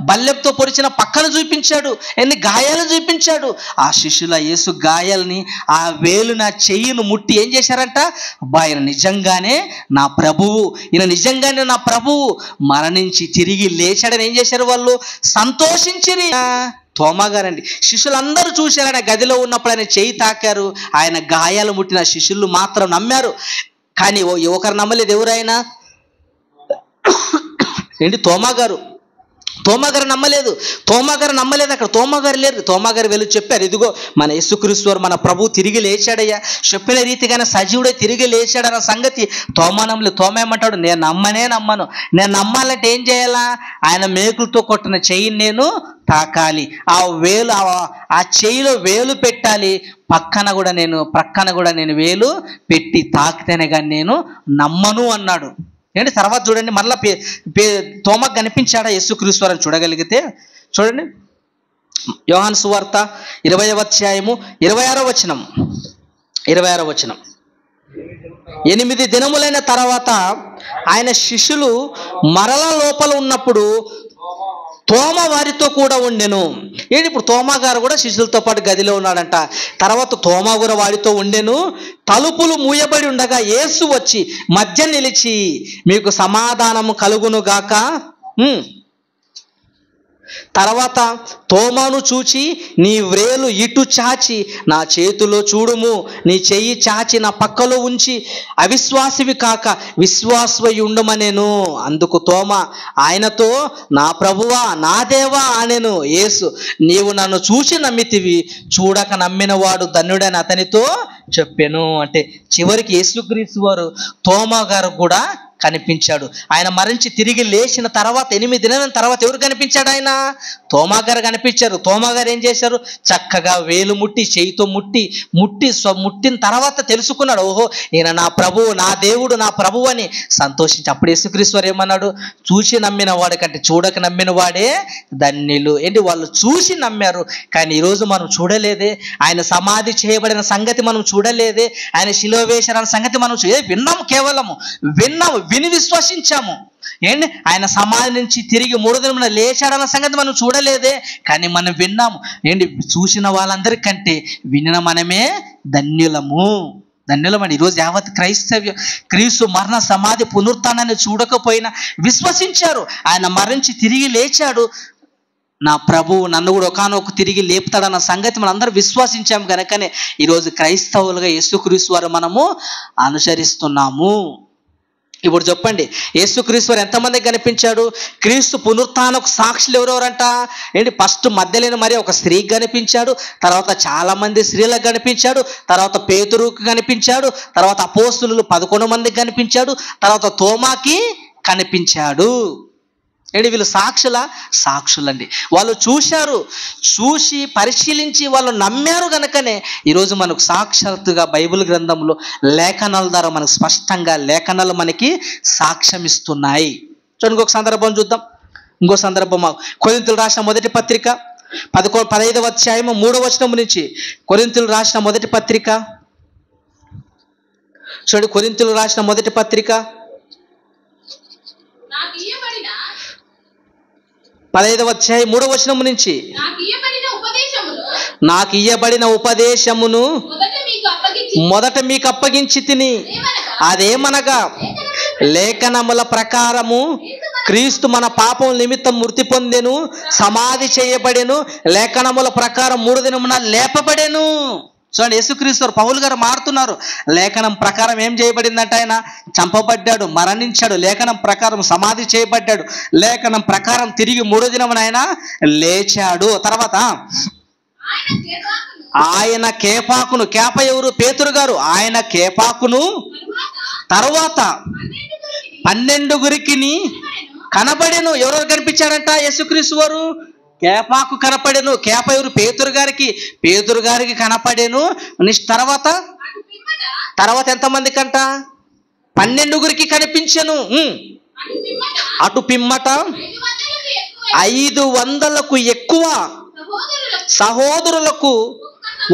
Speaker 1: బల్లెంతో పొడిచిన పక్కను చూపించాడు, గాయాలు చూపించాడు. ఆ శిష్యుల యేసు గాయాలని, ఆ వేలు నా చెయ్యిను ముట్టి ఏం చేశారంట? ఆయన నిజంగానే నా ప్రభువు, నిజంగానే నా ప్రభువు మరణించి తిరిగి లేచాడని ఏం చేశారు? వాళ్ళు సంతోషించిరి. తోమా గారండి. శిష్యులందరూ చూశారు, ఆయన గదిలో ఉన్నప్పుడు ఆయన చెయ్యి తాకారు, ఆయన గాయాలు ముట్టిన శిష్యులు మాత్రం నమ్మారు. కానీ ఒకరు నమ్మలేదు. ఎవరైనా తోమా గారు నమ్మలేదు. అక్కడ తోమా గారు లేరు. తోమా గారు వెళ్ళి చెప్పారు, ఇదిగో మన యేసుక్రీస్తు వారు మన ప్రభు తిరిగి లేచాడయ్యా, చెప్పిన రీతిగానే సజీవుడే తిరిగి లేచాడన్న సంగతి తోమా నమ్మలేదు. తోమా ఏమంటాడు? నేను నమ్మను. నేను నమ్మాలంటే ఏం చేయాలా? ఆయన మేకులతో కొట్టిన చెయ్యిని నేను తాకాలి, ఆ చెయ్యిలో వేలు పెట్టాలి, ప్రక్కన కూడా నేను వేలు పెట్టి తాకితేనే కానీ నేను నమ్మను అన్నాడు. తర్వాత చూడండి, మరలా తోమాకు కనిపించాడా యేసుక్రీస్తు వారిని చూడగలిగితే? చూడండి, యోహాను సువార్త 20వ అధ్యాయము 26వ వచనం. 8 దినములైన తర్వాత ఆయన శిష్యులు మరల లోపల ఉన్నప్పుడు తోమ వారితో కూడా ఉండెను. ఇప్పుడు తోమా గారు కూడా శిష్యులతో పాటు గదిలో ఉన్నాడంట. తర్వాత తోమా కూడా వాడితో ఉండెను. తలుపులు మూయబడి ఉండగా యేసు వచ్చి మధ్య నిలిచి మీకు సమాధానము కలుగును గాక. తర్వాత తోమాను చూచి నీ వ్రేలు ఇటు చాచి నా చేతిలో చూడుము, నీ చెయ్యి చాచి నా పక్కలో ఉంచి అవిశ్వాసివి కాక విశ్వాసవై ఉండమనేను. అందుకు తోమా ఆయనతో నా ప్రభువా నా దేవా అనెను. యేసు నీవు నన్ను చూసి నమ్మితివి, చూడక నమ్మిన వాడు ధన్యుడని అతనితో చెప్పాను. అంటే చివరికి యేసుక్రీస్తు వారు తోమా గారు కూడా కనిపించాడు. ఆయన మరణించి తిరిగి లేచిన తర్వాత 8 దినాల తర్వాత ఎవరు కనిపించాడు? ఆయన తోమా గారు కనిపించారు. తోమా గారు ఏం చేశారు? చక్కగా వేలు ముట్టి చేయితో ముట్టిన తర్వాత తెలుసుకున్నాడు, ఓహో ఈయన నా ప్రభువు, నా దేవుడు, నా ప్రభువు అని సంతోషించి అప్పుడు యేసుక్రీస్తు వారు ఏమన్నాడు? చూసి నమ్మిన వాడి కంటే చూడక నమ్మిన వాడే ధన్యులు. వాళ్ళు చూసి నమ్మారు, కానీ ఈరోజు మనం చూడలేదే. ఆయన సమాధి చేయబడిన సంగతి మనం చూడలేదే. ఆయన శిలువ వేశారన్న సంగతి మనం విన్నాము. కేవలము విన్నాము. విని విశ్వసించాము. ఏంటి, ఆయన సమాధి నుంచి తిరిగి 3 దినమున లేచాడన్న సంగతి మనం చూడలేదే, కానీ మనం విన్నాము. ఏంటి, చూసిన వాళ్ళందరికంటే వినిన మనమే ధన్యులము. ధన్యులమండి. ఈరోజు యావత్ క్రైస్తవ్యం క్రీస్తు మరణ సమాధి పునరుత్థానాన్ని చూడకపోయినా విశ్వసించారు. ఆయన మరణించి తిరిగి లేచాడు, నా ప్రభువు నన్ను కూడా ఒకానొక తిరిగి లేపుతాడన్న సంగతి మనం అందరూ విశ్వసించాం కనుకనే ఈరోజు క్రైస్తవులుగా యేసుక్రీస్తు వారు మనము అనుసరిస్తున్నాము. ఇప్పుడు చెప్పండి, యేసుక్రీస్తు వారు ఎంతమందికి కనిపించాడు? క్రీస్తు పునరుత్థానకు సాక్షులు ఎవరెవరంట? ఏంటి, ఫస్ట్ మధ్యలేని మరి ఒక స్త్రీకి కనిపించాడు, తర్వాత చాలా మంది స్త్రీలకు కనిపించాడు, తర్వాత పేతురుకు కనిపించాడు, తర్వాత అపోస్తులు 11 మందికి కనిపించాడు, తర్వాత తోమాకి కనిపించాడు. ఏంటి, వీళ్ళు సాక్షులండి. వాళ్ళు చూశారు, చూసి పరిశీలించి వాళ్ళు నమ్మారు కనుకనే ఈరోజు మనకు సాక్షాత్తుగా బైబిల్ గ్రంథంలో లేఖనాల ద్వారా మనకు స్పష్టంగా లేఖనాలు మనకి సాక్ష్యం ఇస్తున్నాయి. చూడండి, ఇంకొక సందర్భం చూద్దాం. ఇంకో సందర్భం కొరింథీయులకు రాసిన మొదటి పత్రిక 15వ అధ్యాయము 3వ వచనం నుంచి. కొరింథీయులకు రాసిన మొదటి పత్రిక చూడండి, కొరింథీయులకు రాసిన మొదటి పత్రిక 15వ అధ్యాయం 3వ వచనం నుంచి. నాకు ఇయ్యబడిన ఉపదేశమును మొదట మీకు అప్పగించి తిని, అదేమనగా లేఖనముల ప్రకారము క్రీస్తు మన పాపం నిమిత్తం మృతి పొందెను, సమాధి చేయబడెను, లేఖనముల ప్రకారం 3 దినమున లేపబడెను. చూడండి, యేసుక్రీస్తు పౌలు గారు మారుతున్నారు. లేఖనం ప్రకారం ఏం చేయబడిందంట? ఆయన చంపబడ్డాడు, మరణించాడు, లేఖనం ప్రకారం సమాధి చేయబడ్డాడు, లేఖనం ప్రకారం తిరిగి 3వ దినమున ఆయన లేచాడు. తర్వాత ఆయన కేపాకును, కేప ఎవరు? పేతురు గారు. ఆయన కేపాకును తర్వాత 12 కనబడెను. ఎవరెవరు కనిపించాడంట? యేసుక్రీస్తు వారు కేపాకు కనపడెను. కేప ఎవరు? పేతురు గారికి కనపడెను. తర్వాత ఎంతమందికి అంట? 12 కనిపించెను. అటు పిమ్మట 500కు ఎక్కువ సహోదరులకు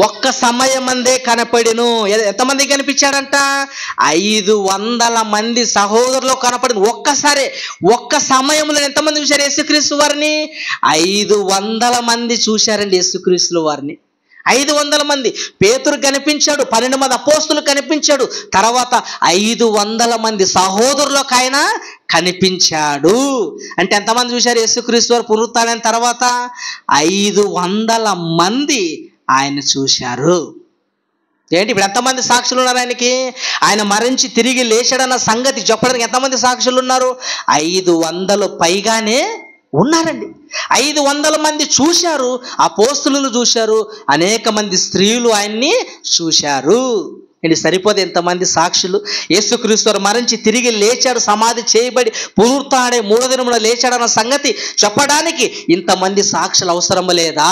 Speaker 1: ఒక్క సమయమందే కనపడెను. ఎంతమంది కనిపించాడంట? 500 మంది సహోదరులకు కనపడింది. ఒక్క సమయంలో ఎంతమంది చూశారు యేసుక్రీస్తు వారిని? 500 మంది చూశారండి యేసుక్రీస్తు వారిని. 500 మంది. పేతురు కనిపించాడు, 12 మంది అపోస్తులు కనిపించాడు, తర్వాత 500 మంది సహోదరులకు ఆయన కనిపించాడు. అంటే ఎంతమంది చూశారు యేసుక్రీస్తు వారు పునరుత్థానం తర్వాత? 500 మంది ఆయన చూశారు. ఏంటి, ఇప్పుడు ఎంతమంది సాక్షులు ఉన్నారు ఆయనకి? ఆయన మరణించి తిరిగి లేచాడన్న సంగతి చెప్పడానికి ఎంతమంది సాక్షులు ఉన్నారు? 500 పైగానే ఉన్నారండి. 500 మంది చూశారు, అపోస్తులు చూశారు, అనేక మంది స్త్రీలు ఆయన్ని చూశారు. ఇది సరిపోతే ఎంతమంది సాక్షులు? యేసుక్రీస్తు వారు మరణించి తిరిగి లేచాడు, సమాధి చేయబడి పునరుత్థానమై 3వ దినమున లేచాడన్న సంగతి చెప్పడానికి ఇంతమంది సాక్షులు అవసరం లేదా?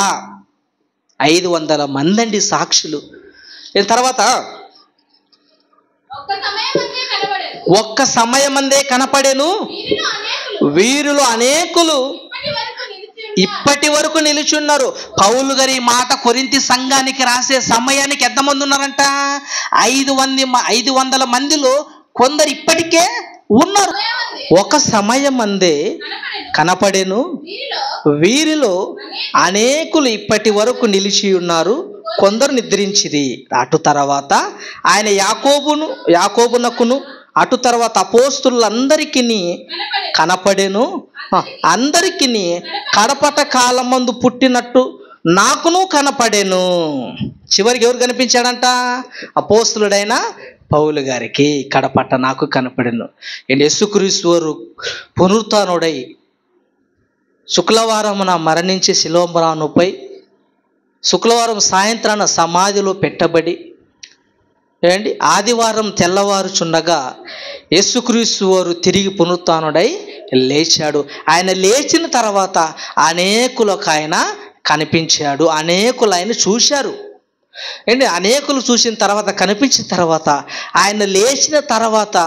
Speaker 1: 500 మంది అండి సాక్షులు. తర్వాత ఒక్క సమయమందే కనపడెను, వీరిలో అనేకులు ఇప్పటి వరకు నిలుచున్నారు. పౌలు గారి మాట కొరింథీ సంఘానికి రాసే సమయానికి ఎంతమంది ఉన్నారంట? 500 మందిలో కొందరు ఇప్పటికే ఉన్నారు. ఒక సమయమందే కనపడెను, వీరిలో అనేకులు ఇప్పటి వరకు నిలిచి ఉన్నారు, కొందరు నిద్రించిరి. అటు తర్వాత ఆయన యాకోబునకును అటు తర్వాత అపోస్తులందరికీ కనపడెను. అందరికీ కడపట కాలమందు పుట్టినట్టు నాకును కనపడెను. చివరికి ఎవరు కనిపించాడంట? అపోస్తులుడైన పౌలు గారికి కడపట నాకు కనపడెను. యేసుక్రీస్తు వారు పునరుత్థానుడై శుక్రవారమున మరణించి శిలోమరానుపై శుక్రవారం సాయంత్రాన సమాధిలో పెట్టబడి ఆదివారం తెల్లవారుచుండగా యేసుక్రీస్తు వారు తిరిగి పునరుత్థానుడై లేచాడు. ఆయన లేచిన తర్వాత అనేకులకు ఆయన కనిపించాడు, అనేకులు ఆయన చూశారు. అనేకులు చూసిన తర్వాత, కనిపించిన తర్వాత, ఆయన లేచిన తర్వాత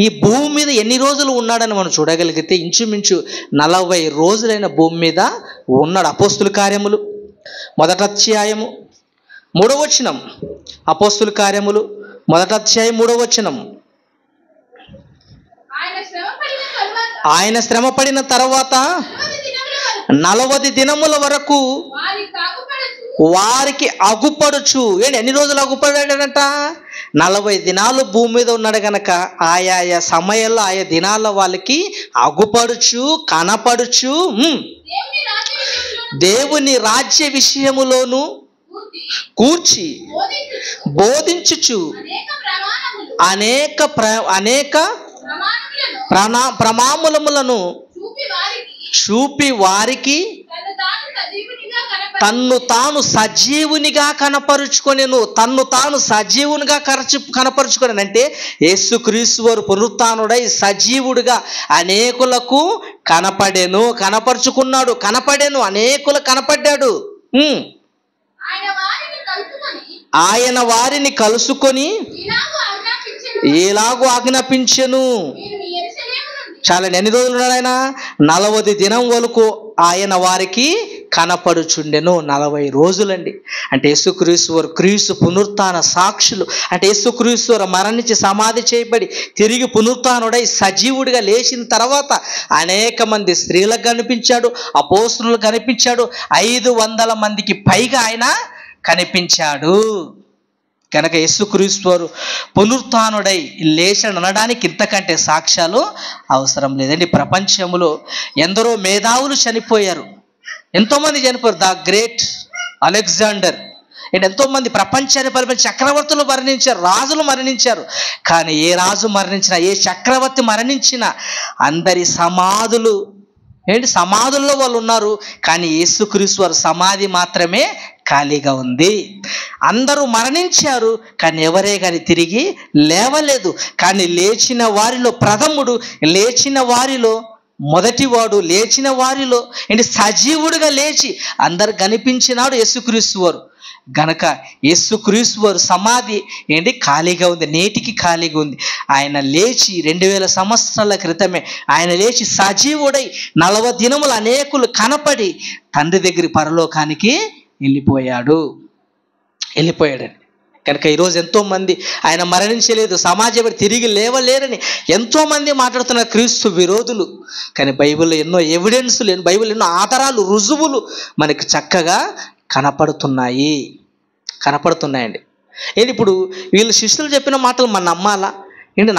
Speaker 1: ఈ భూమి మీద ఎన్ని రోజులు ఉన్నాడని మనం చూడగలిగితే ఇంచుమించు 40 రోజులైన భూమి మీద ఉన్నాడు. అపోస్తుల కార్యములు 1వ అధ్యాయము 3వ వచనం. అపోస్తుల కార్యములు 1వ అధ్యాయం 3వ వచనం. ఆయన శ్రమ పడిన తర్వాత 40 దినముల వరకు వారికి అగుపడుచు. ఏంటి ఎన్ని రోజులు అగుపడాడంట? 40 దినాలు భూమి మీద ఉన్నాడు గనక ఆయా సమయంలో ఆయా దినాల్లో వాళ్ళకి అగుపడుచు కనపడుచు దేవుని రాజ్య విషయములోను కూర్చి బోధించుచు అనేక ప్రమాణములను చూపి వారికి తన్ను తాను సజీవునిగా కనపరుచుకొనెను. తన్ను తాను సజీవునిగా కనపరుచుకొనెను అంటే యేసుక్రీస్తు వారు పునరుత్థానుడై సజీవుడిగా అనేకులకు కనపరుచుకున్నాడు. అనేకులు కనపడ్డాడు. ఆయన వారిని కలుసుకొని ఎలాగూ ఆజ్ఞాపించెను. చాలా ఎన్ని రోజులు ఉన్నాడు ఆయన? 40 దినం వరకు ఆయన వారికి కనపడుచుండెను. 40 రోజులండి. అంటే యేసుక్రీస్తు వారు క్రీస్తు పునరుత్థాన సాక్షులు. అంటే యేసుక్రీస్తు వారు మరణించి సమాధి చేయబడి తిరిగి పునరుత్థానుడై సజీవుడిగా లేచిన తర్వాత అనేక మంది స్త్రీలకు కనిపించాడు, అపోస్తలులకు కనిపించాడు, 500 మందికి పైగా ఆయన కనిపించాడు. కనుక యేసుక్రీస్తు వారు పునరుత్థానుడై లేచాడు అనడానికి ఇంతకంటే సాక్ష్యాలు అవసరం లేదండి. ప్రపంచంలో ఎందరో మేధావులు చనిపోయారు, ఎంతోమంది చనిపోయారు. ద గ్రేట్ అలెగ్జాండర్ ఎంతోమంది ప్రపంచాన్ని పరిపాలించిన చక్రవర్తులు మరణించారు, రాజులు మరణించారు. కానీ ఏ రాజు మరణించినా, ఏ చక్రవర్తి మరణించినా అందరి సమాధుల్లో వాళ్ళు ఉన్నారు. కానీ యేసుక్రీస్తు వారి సమాధి మాత్రమే ఖాళీగా ఉంది. అందరూ మరణించారు కానీ ఎవరే కానీ తిరిగి లేవలేదు. కానీ లేచిన వారిలో ప్రథముడు, లేచిన వారిలో మొదటివాడు, లేచిన వారిలో సజీవుడిగా లేచి అందరు కనిపించినాడు యేసుక్రీస్తు వారు. గనక యేసుక్రీస్తు వారు సమాధి ఖాళీగా ఉంది, నేటికి ఖాళీగా ఉంది. ఆయన లేచి 2000 సంవత్సరాల క్రితమే ఆయన లేచి సజీవుడై 40 దినములు అనేకులు కనపడి తండ్రి దగ్గర పరలోకానికి వెళ్ళిపోయాడని. కనుక ఈరోజు ఎంతోమంది ఆయన మరణించలేదు, సమాజం తిరిగి లేవలేరని ఎంతోమంది మాట్లాడుతున్నారు క్రీస్తు విరోధులు. కానీ బైబిల్లో ఎన్నో ఎవిడెన్స్లు, బైబిల్ ఎన్నో ఆధారాలు, రుజువులు మనకి చక్కగా కనపడుతున్నాయండి. ఇప్పుడు వీళ్ళు శిష్యులు చెప్పిన మాటలు మనం నమ్మాలా?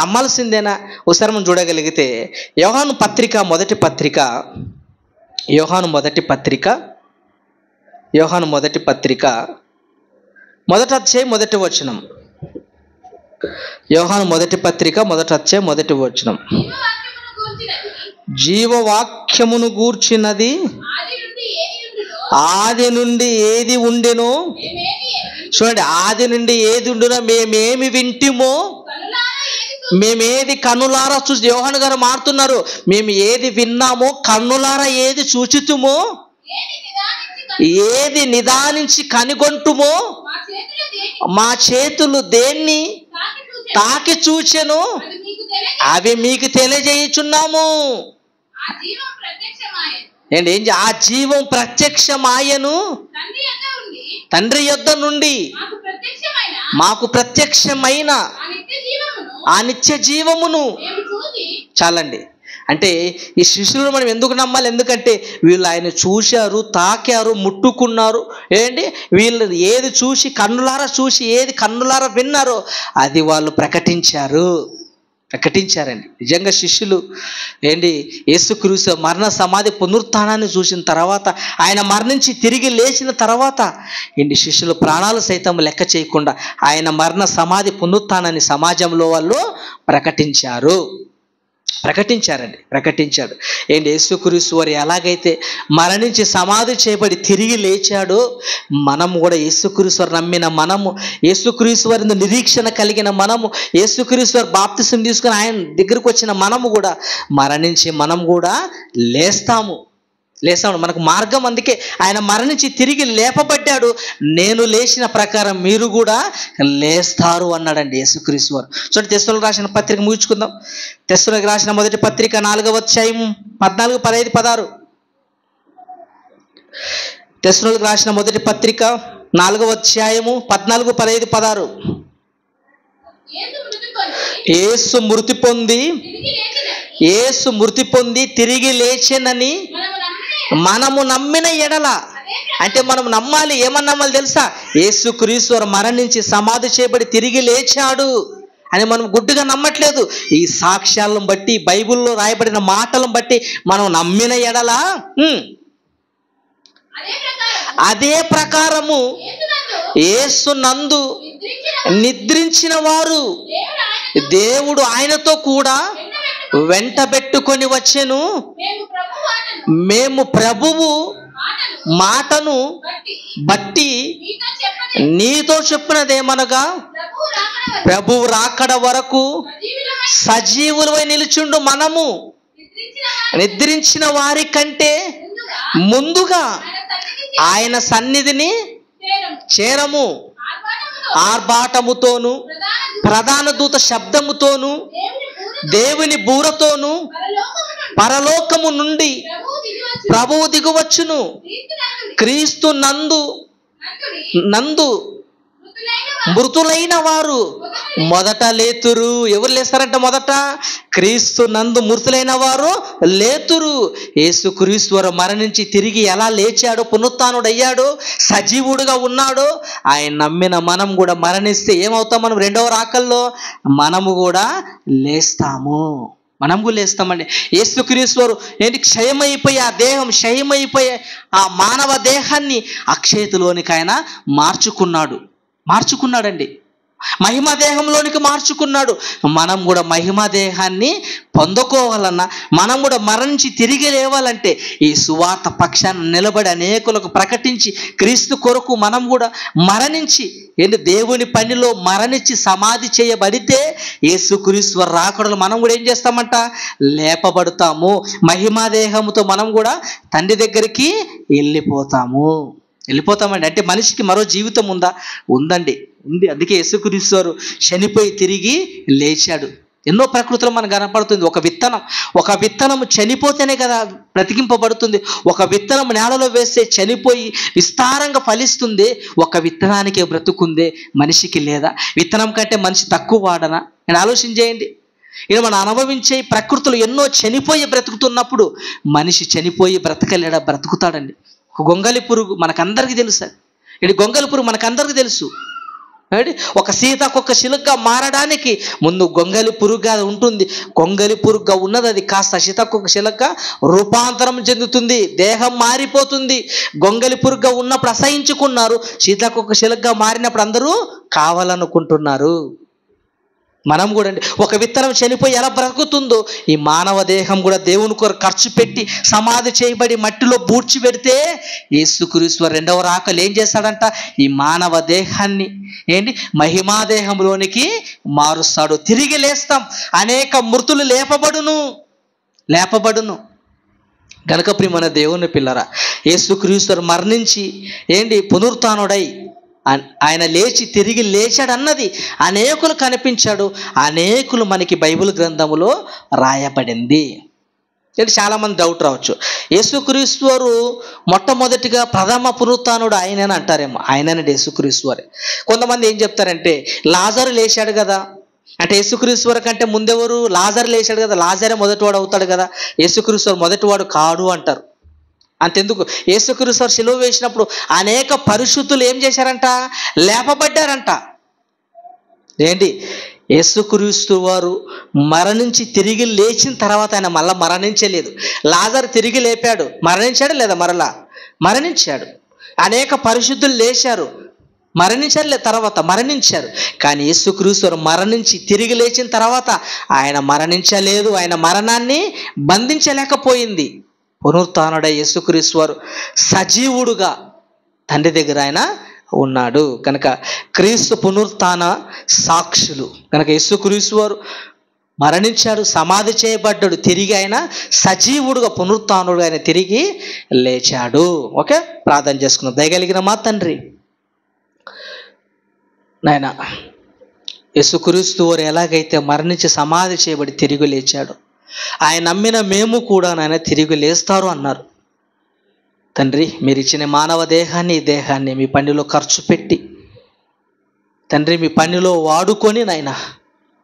Speaker 1: నమ్మాల్సిందేనా? ఒకసారి మనం చూడగలిగితే యోహాను మొదటి పత్రిక మొదటి అధ్యాయం మొదటి వచనం. యోహాను మొదటి పత్రిక మొదటి అధ్యాయం మొదటి వచనం. జీవవాక్యమును గూర్చినది ఆది నుండి ఏది ఉండెనో. చూడండి, ఆది నుండి ఏది ఉండునో మేమేమి వింటిమో, మేమేది కన్నులారా చూసి, యోహాను గారు మారుతున్నారు, మేము ఏది విన్నామో, కన్నులారా ఏది చూచితుమో, ఏది నిదానించి కనిగొంటుమో, మా చేతులు దేన్ని తాకి చూచెను అవి మీకు తెలియజేయుచున్నాము. ఆ జీవం ప్రత్యక్షమాయను తండ్రి యొద్ద నుండి మాకు ప్రత్యక్షమైన ఆ నిత్య జీవమును. చాలండి. అంటే ఈ శిష్యులను మనం ఎందుకు నమ్మాలి? ఎందుకంటే వీళ్ళు ఆయన చూశారు, తాకారు, ముట్టుకున్నారు. వీళ్ళు ఏది చూసి కన్నులారా చూసి, ఏది కన్నులారా విన్నారో అది వాళ్ళు ప్రకటించారండి. నిజంగా శిష్యులు యేసుక్రీస్తు మరణ సమాధి పునరుత్థానాన్ని చూసిన తర్వాత, ఆయన మరణించి తిరిగి లేచిన తర్వాత శిష్యులు ప్రాణాలు సైతం లెక్క చేయకుండా ఆయన మరణ సమాధి పునరుత్థానాన్ని సమాజంలో వాళ్ళు ప్రకటించాడు. యేసుక్రీస్తు వారు ఎలాగైతే మరణించి సమాధి చేయబడి తిరిగి లేచాడో, మనము కూడా యేసుక్రీస్తు వారు నమ్మిన మనము, యేసుక్రీస్తు వారి నిరీక్షణ కలిగిన మనము, యేసుక్రీస్తు వారు బాప్తిసం తీసుకుని ఆయన దగ్గరకు వచ్చిన మనము కూడా మరణించి మనం కూడా లేస్తాము. మనకు మార్గం. అందుకే ఆయన మరణించి తిరిగి లేపబడ్డాడు. నేను లేచిన ప్రకారం మీరు కూడా లేస్తారు అన్నాడండి యేసుక్రీస్తు వారు. చూడండి, తెస్సలోనికీయులకు రాసిన పత్రిక ముగించుకుందాం. తెస్సలోనికీయులకు రాసిన మొదటి పత్రిక 4వ అధ్యాయం 14, 15, 16. తెస్సలోనికీయులకు రాసిన మొదటి పత్రిక 4వ అధ్యాయము 14, 15, 16. యేసు మృతి పొంది తిరిగి లేచెనని మనము నమ్మిన ఎడల, అంటే మనం నమ్మాలి. ఏమని నమ్మాలి తెలుసా? యేసుక్రీస్తు మరణించి సమాధి చేయబడి తిరిగి లేచాడు అని మనం గుడ్డుగా నమ్మట్లేదు. ఈ సాక్ష్యాలను బట్టి, బైబిల్లో రాయబడిన మాటలను బట్టి మనం నమ్మిన ఎడల అదే ప్రకారము యేసునందు నిద్రించిన వారు దేవుడు ఆయనతో కూడా వెంటబెట్టుకొని వచ్చెను. మేము ప్రభువు మాటను బట్టి నీతో చెప్పినదేమనగా, ప్రభువు రాకడ వరకు సజీవులవై నిలుచుండు మనము నిద్రించిన వారి కంటే ముందుగా ఆయన సన్నిధిని చేరము. ఆర్భాటముతోను ప్రధాన దూత శబ్దముతోను దేవుని బూరతోను పరలోకము నుండి ప్రభువు దిగువచ్చును. క్రీస్తు నందు మృతులైన వారు మొదట లేతురు. ఎవరు లేస్తారంట? మొదట క్రీస్తు నందు మృతులైన వారు లేతురు. యేసుక్రీస్తు మరణించి తిరిగి ఎలా లేచాడో, పునరుత్థానుడయ్యాడో, సజీవుడుగా ఉన్నాడో, ఆయన నమ్మిన మనం కూడా మరణిస్తే ఏమవుతాం? మనం రెండవ రాకల్లో మనము కూడా లేస్తాము. మనం కూడా లేస్తామండి. యేసుక్రీస్తు ఏంటి? క్షయమైపోయి ఆ దేహం క్షయమైపోయే ఆ మానవ దేహాన్ని అక్షయతలోనికి ఆయన మార్చుకున్నాడండి. మహిమా దేహంలోనికి మార్చుకున్నాడు. మనం కూడా మహిమా దేహాన్ని పొందుకోవాలన్నా, మనం కూడా మరణించి తిరిగి లేవాలంటే ఈ సువార్త పక్షాన్ని నిలబడి అనేకులకు ప్రకటించి క్రీస్తు కొరకు మనం కూడా మరణించి, ఏంటి దేవుని పనిలో మరణించి సమాధి చేయబడితే యేసుక్రీస్తు రాకడలో మనం కూడా ఏం చేస్తామంట? లేపబడతాము. మహిమా దేహంతో మనం కూడా తండ్రి దగ్గరికి వెళ్ళిపోతామండి. అంటే మనిషికి మరో జీవితం ఉందండి. ఉంది. అందుకే యేసుక్రీస్తు చనిపోయి తిరిగి లేచాడు. ఎన్నో ప్రకృతిలో మనకు కనపడుతుంది. ఒక విత్తనం చనిపోతేనే కదా బ్రతికింపబడుతుంది. ఒక విత్తనం నేలలో వేస్తే చనిపోయి విస్తారంగా ఫలిస్తుంది. ఒక విత్తనానికే బ్రతుకుందే, మనిషికి లేదా? విత్తనం కంటే మనిషి తక్కువ వాడనా? నేను ఆలోచన చేయండి. ఇది మనం అనుభవించే ప్రకృతులు ఎన్నో చనిపోయి బ్రతుకుతున్నప్పుడు మనిషి చనిపోయి బ్రతుకుతాడండి. ఒక గొంగలి పురుగు మనకందరికీ తెలుసు. ఇది గొంగలి పురుగు మనకందరికీ తెలుసు. ఒక సీతాకొక చిలుకగా మారడానికి ముందు గొంగలి పురుగుగా ఉంటుంది. గొంగలి పురుగుగా ఉన్నది అది కాస్త సీతాకొక చిలుకగా రూపాంతరం చెందుతుంది. దేహం మారిపోతుంది. గొంగలి పురుగుగా ఉన్నప్పుడు అసహించుకున్నారు. సీతాకొక చిలుకగా మారినప్పుడు అందరూ కావాలనుకుంటున్నారు. మనం కూడా అండి, ఒక విత్తనం చనిపోయి ఎలా బ్రతుకుతుందో ఈ మానవ దేహం కూడా దేవుని కొరకు ఖర్చు పెట్టి సమాధి చేయబడి మట్టిలో పూడ్చి పెడితే యేసుక్రీస్తు రెండవ రాకలు ఏం చేస్తాడంట? ఈ మానవ దేహాన్ని మహిమా దేహంలోనికి మారుస్తాడు. తిరిగి లేస్తాం. అనేక మృతులు లేపబడును. గనుక ప్రియమైన దేవుని పిల్లరా, యేసుక్రీస్తు మరణించి పునరుత్థానుడై ఆయన లేచి తిరిగి లేచాడన్నది అనేకులు కనిపించాడు. అనేకులు మనకి బైబిల్ గ్రంథములో రాయబడింది. చాలామంది డౌట్ రావచ్చు, యేసుక్రీస్తు మొట్టమొదటిగా ప్రథమ పునరుత్థానుడు ఆయనని అంటారేమో. ఆయననండి యేసుక్రీస్తు. కొంతమంది ఏం చెప్తారంటే, లాజరు లేచాడు కదా అంటే యేసుక్రీస్తు కంటే ముందెవరు? లాజరు లేచాడు కదా, లాజరే మొదటివాడు అవుతాడు కదా, యేసుక్రీస్తు మొదటివాడు కాడు అంటారు. అంతెందుకు, యేసుక్రీస్తు సిలువ వేసినప్పుడు అనేక పరిశుద్ధులు ఏం చేశారంట? లేపబడ్డారంట. యేసుక్రీస్తు మరణించి తిరిగి లేచిన తర్వాత ఆయన మళ్ళా మరణించలేదు. లాజరు తిరిగి లేపాడు. మరణించాడు లేదా? మరణించాడు. అనేక పరిశుద్ధులు లేచారు, మరణించారు. కానీ యేసుక్రీస్తు మరణించి తిరిగి లేచిన తర్వాత ఆయన మరణించలేదు. ఆయన మరణాన్ని బంధించలేకపోయింది. పునరుత్థానుడై యేసుక్రీస్తు సజీవుడుగా తండ్రి దగ్గర ఆయన ఉన్నాడు. కనుక క్రీస్తు పునరుత్థాన సాక్షులు. కనుక యేసుక్రీస్తు మరణించాడు, సమాధి చేయబడ్డాడు, తిరిగి ఆయన సజీవుడుగా పునరుత్థానుడుగా ఆయన తిరిగి లేచాడు. ఓకే, ప్రార్థన చేసుకున్నాం. దయగలిగిన మా తండ్రి, నాయన యేసుక్రీస్తు ఎలాగైతే మరణించి సమాధి చేయబడి తిరిగి లేచాడు, ఆయన నమ్మిన మేము కూడా నాయన తిరిగి లేస్తారు అన్నారు. తండ్రి, మీరు ఇచ్చిన మానవ దేహాన్ని, ఈ దేహాన్ని మీ పనిలో ఖర్చు పెట్టి తండ్రి మీ పనిలో వాడుకొని నాయన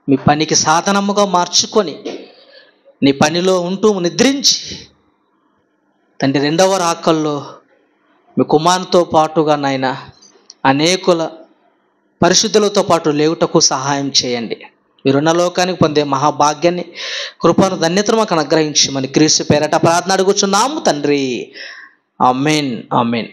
Speaker 1: మీ పనికి సాధనముగా మార్చుకొని నీ పనిలో ఉంటూ నిద్రించి తండ్రి రెండవ రాకల్లో మీ కుమారునితో పాటుగా నాయన అనేకుల పరిశుద్ధులతో పాటు లేవుటకు సహాయం చేయండి. మీరున్న లోకానికి పొందే మహాభాగ్యాన్ని, కృపను, ధన్యతను మాకు అనుగ్రహించమని క్రీస్తు పేరట ప్రార్థన అడుగుచున్నాము తండ్రి. ఆమేన్, ఆమేన్.